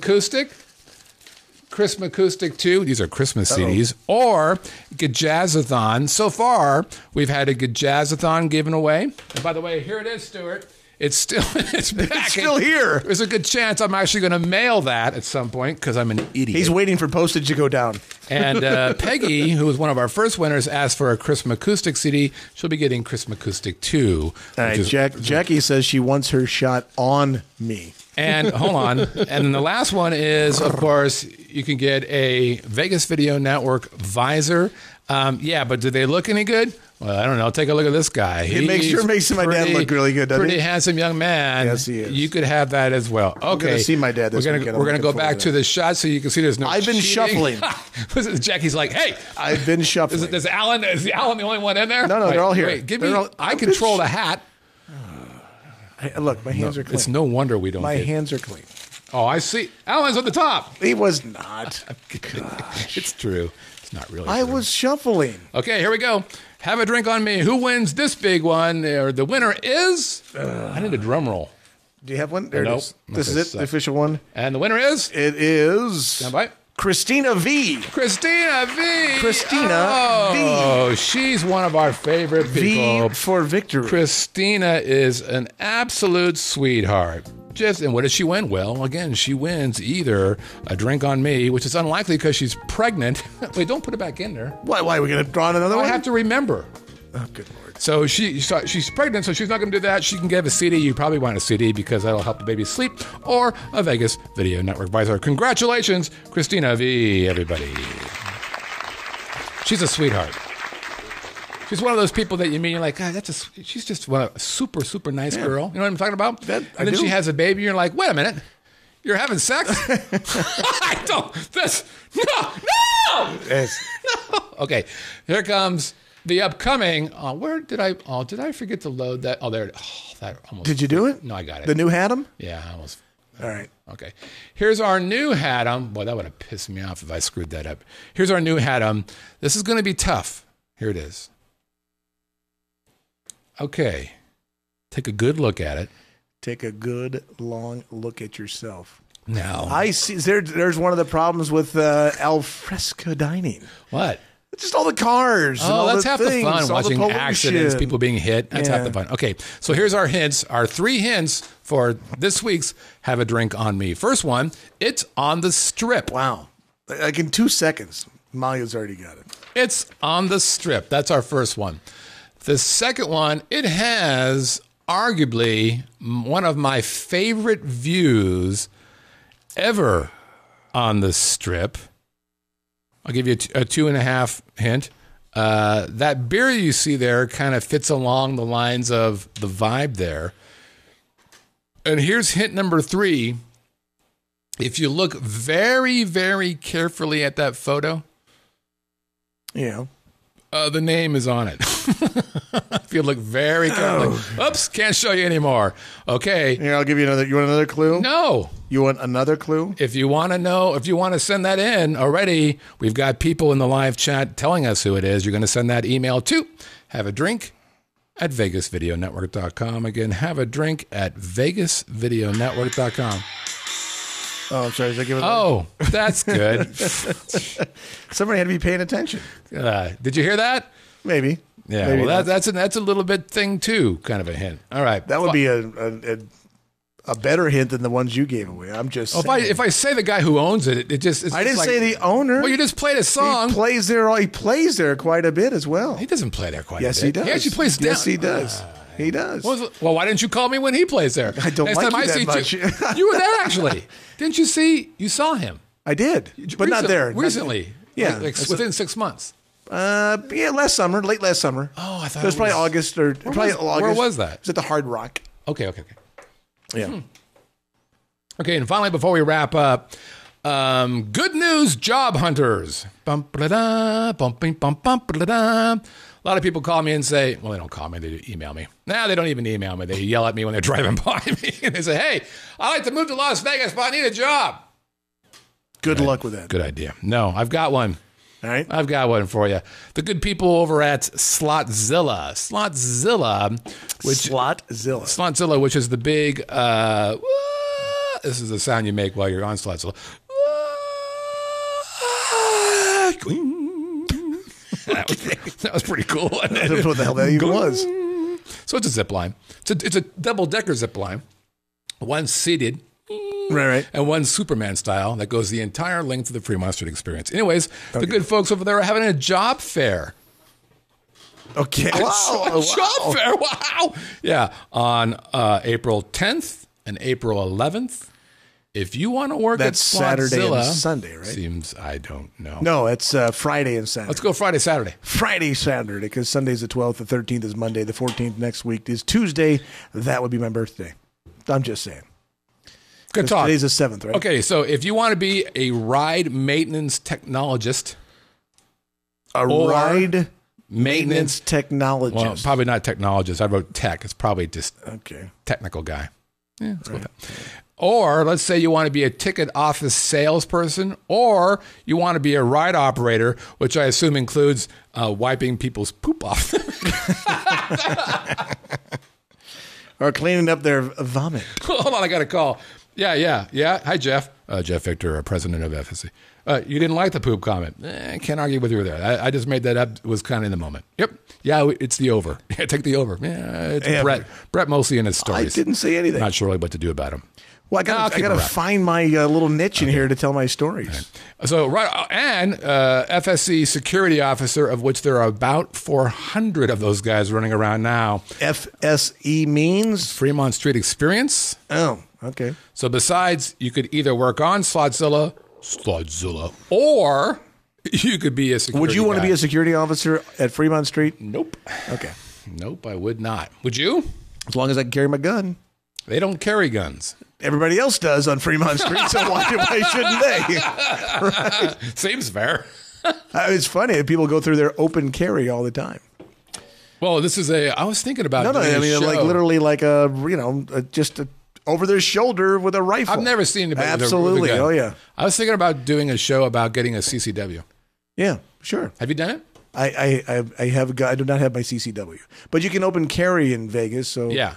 Acoustic 2. These are Christmas CDs. Or Gajazzathon. So far, we've had a Gajazzathon given away. And by the way, here it is, Stuart. It's back. It's still here. There's a good chance I'm actually going to mail that at some point because I'm an idiot. He's waiting for postage to go down. And Peggy, who was one of our first winners, asked for a Christmas Acoustic CD. She'll be getting Christmas Acoustic 2. All right, Jackie says she wants her shot on me. And hold on. And then the last one is, of course, you can get a Vegas Video Network visor. But do they look any good? Well, I don't know. Take a look at this guy. It makes my dad look really good, doesn't Pretty he? handsome young man. Yes, he is. You could have that as well. Okay. I'm going to see my dad this weekend. We're going to go back to the shot so you can see there's no I've been cheating. shuffling. Jackie's like, hey. I've been shuffling. Is Alan the only one in there? No, they're all here. Wait, I control the hat. Look, my hands are clean. It's no wonder we don't My hands are clean. Oh, I see. Alan's on the top. He was not. Gosh. It's true. It's not really I true. was shuffling. Okay, here we go. Have a drink on me. Who wins this big one? The winner is... I need a drum roll. Do you have one? There Nope. it is. This is it, the official one. And the winner is... It is... Stand by. Christina V. Christina V. Christina V. Oh, she's one of our favorite people. V for victory. Christina is an absolute sweetheart. And what does she win? Well, again, she wins either a drink on me, which is unlikely because she's pregnant. Wait, don't put it back in there. Why are we going to draw on another one? I have to remember. Oh, good Lord. So she's pregnant, so she's not going to do that. She can give a CD. You probably want a CD because that'll help the baby sleep, or a Vegas Video Network visor. Congratulations, Christina V, everybody. She's a sweetheart. She's one of those people that you meet, you're like, God, she's just a super, super nice girl. You know what I'm talking about? And then she has a baby, you're like, wait a minute. You're having sex? I don't. No. Okay, here comes the upcoming. Did I forget to load that? Oh, there. That almost. Did you do it? No, I got it. The new Haddam? Yeah, I almost. All right. Okay. Here's our new Haddam. Boy, that would have pissed me off if I screwed that up. Here's our new Haddam. This is going to be tough. Here it is. Okay. Take a good look at it. Take a good, long look at yourself. Now. I see. There's one of the problems with al fresco dining. What? Just all the cars. Oh, and all that's the half things, the fun. all Watching the accidents, people being hit. That's half Yeah. the fun. Okay, so here's our hints. Our 3 hints for this week's Have a Drink on Me. First one, it's on the Strip. Wow. Like in 2 seconds, Malia's already got it. It's on the Strip. That's our first one. The second one, it has arguably one of my favorite views ever on the Strip. I'll give you a 2.5 hint. That beer you see there kind of fits along the lines of the vibe there. And here's hint number 3. If you look very, very carefully at that photo, Yeah. the name is on it. If you look very carefully. Oops, can't show you anymore. Okay. Here, I'll give you another. You want another clue? No. You want another clue? If you want to know, if you want to send that in already, we've got people in the live chat telling us who it is. You're going to send that email to haveadrink@vegasvideonetwork.com. Again, haveadrink@vegasvideonetwork.com. Oh, I'm sorry. Did I give it? Oh, that's good. Somebody had to be paying attention. Did you hear that? Maybe. Yeah, Maybe well, not. that's a little bit thing too, kind of a hint. All right, That would be a better hint than the ones you gave away. I'm just saying. if I say the guy who owns it, it's I just didn't like, say the owner. Well, you just played a song. He plays there. He plays there quite a bit as well. He doesn't play there quite Yes, a bit. he does. He actually plays down. Yes, he does. He does. Well, why didn't you call me when he plays there? I don't Next like time you that see much. You were there actually. Didn't you see? You saw him. I did, but not there. Recently. Yeah. Like within 6 months. Yeah, late last summer. Oh, I thought it was probably August or probably August. Where was that? It was at the Hard Rock. Okay. Yeah. Okay, and finally, before we wrap up, good news, job hunters. Bum-ba-da-da, bum-bing-bum-bum-ba-da-da. A lot of people call me and say, well, they don't call me, they email me. Nah, they don't even email me. They yell at me when they're driving by me. And they say, hey, I'd like to move to Las Vegas, but I need a job. Good luck with that. Good idea. No, I've got one. All right. I've got one for you. The good people over at Slotzilla. Slotzilla, which is the big, this is the sound you make while you're on Slotzilla. That was pretty cool. I don't know what the hell that even was. So it's a zip line. It's a double-decker zip line. One seated. Right. And one Superman style that goes the entire length of the Fremont Street experience. Anyways, the good folks over there are having a job fair. Okay. Wow. Job fair. Wow. Yeah. On April 10th and April 11th. If you want to work at Saturday Slotzilla, and Sunday, right? Seems, I don't know. No, it's Friday and Saturday. Let's go Friday, Saturday. Friday, Saturday, because Sunday's the 12th, the 13th is Monday, the 14th next week is Tuesday. That would be my birthday. I'm just saying. Good talk. Today's the 7th, right? Okay, so if you want to be a ride maintenance technologist. Ride maintenance technologist. Well, probably not technologist. I wrote tech. It's probably just technical guy. Yeah, let's go with that. Or let's say you want to be a ticket office salesperson, or you want to be a ride operator, which I assume includes wiping people's poop off. Or cleaning up their vomit. Hold on, I got a call. Yeah. Hi, Jeff. Jeff Victor, president of FSC. You didn't like the poop comment. Can't argue with you there. I just made that up. It was kind of in the moment. Yep. Yeah, it's the over. Take the over. Yeah, it's Brett. Brett mostly in his stories. I didn't say anything. Not sure really what to do about him. Well, I got to find my little niche in here to tell my stories. Right. So, FSC security officer, of which there are about 400 of those guys running around now. FSE means? Fremont Street Experience. Oh, okay. So besides, you could either work on Slotzilla, or you could be a security Would you want to guy. be a security officer at Fremont Street? Nope. Okay. Nope, I would not. Would you? As long as I can carry my gun. They don't carry guns. Everybody else does on Fremont Street, so why shouldn't they? Right? Seems fair. It's funny. People go through their open carry all the time. Well, this is I was thinking about No, I mean, show. like literally like just over their shoulder with a rifle. I've never seen it. Absolutely. With a gun. Oh, yeah. I was thinking about doing a show about getting a CCW. Yeah, sure. Have you done it? I have. I do not have my CCW, but you can open carry in Vegas. So yeah.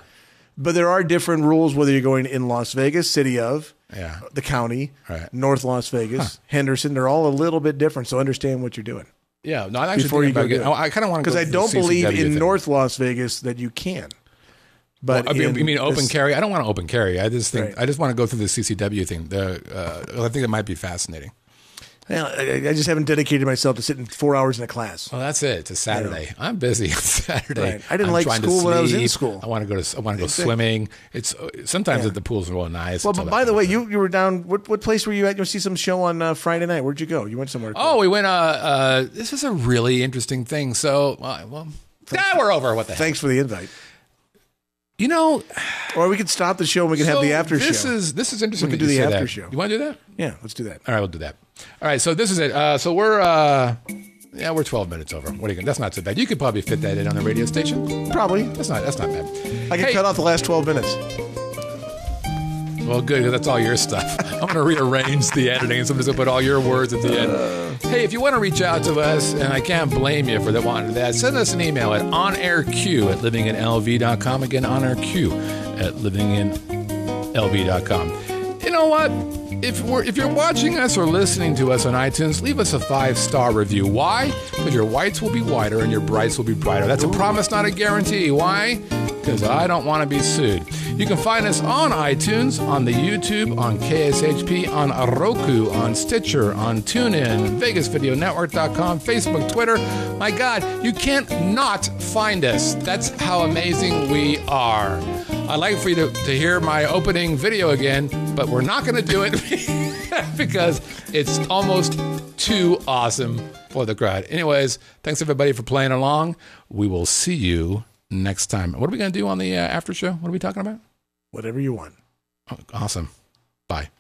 But there are different rules whether you're going in Las Vegas, city of, the county, right. North Las Vegas, Henderson. They're all a little bit different. So understand what you're doing. Yeah, no, I'm actually thinking about getting. I kind of want to because I don't believe in North Las Vegas that you can. But you mean open carry? I don't want to open carry. I just think Right. I just want to go through the CCW thing. I think it might be fascinating. Well, I just haven't dedicated myself to sitting 4 hours in a class. Well, that's it. It's a Saturday. I'm busy on Saturday. Right. I didn't like school when I was in school. I want to go swimming. It's sometimes the pools are real nice. Well, but by the way, you were down. What place were you at? You see some show on Friday night. Where'd you go? You went somewhere. Oh, we went. This is a really interesting thing. So, we're over. What the heck? Thanks for the invite. You know, or we could stop the show and we can have the after show. This is interesting. We could do the after show. You want to do that? Yeah, let's do that. All right, we'll do that. All right, so this is it. So we're 12 minutes over. What are you going? That's not so bad. You could probably fit that in on the radio station. Probably. That's not bad. I can cut off the last 12 minutes. Well, good, because that's all your stuff. I'm going to rearrange the editing, so I'm just going to put all your words at the end. Hey, if you want to reach out to us, and I can't blame you for wanting that, send us an email at onairq@livinginlv.com. Again, onairq@livinginlv.com. You know what? If you're watching us or listening to us on iTunes, leave us a 5-star review. Why? Because your whites will be whiter and your brights will be brighter. That's a promise, not a guarantee. Why? Because I don't want to be sued. You can find us on iTunes, on the YouTube, on KSHP, on Roku, on Stitcher, on TuneIn, VegasVideoNetwork.com, Facebook, Twitter. My God, you can't not find us. That's how amazing we are. I'd like for you to hear my opening video again, but we're not going to do it because it's almost too awesome for the crowd. Anyways, thanks everybody for playing along. We will see you next time. What are we going to do on the after show? What are we talking about? Whatever you want. Oh, awesome. Bye.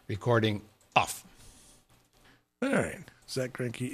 Recording off. All right. Zach Greinke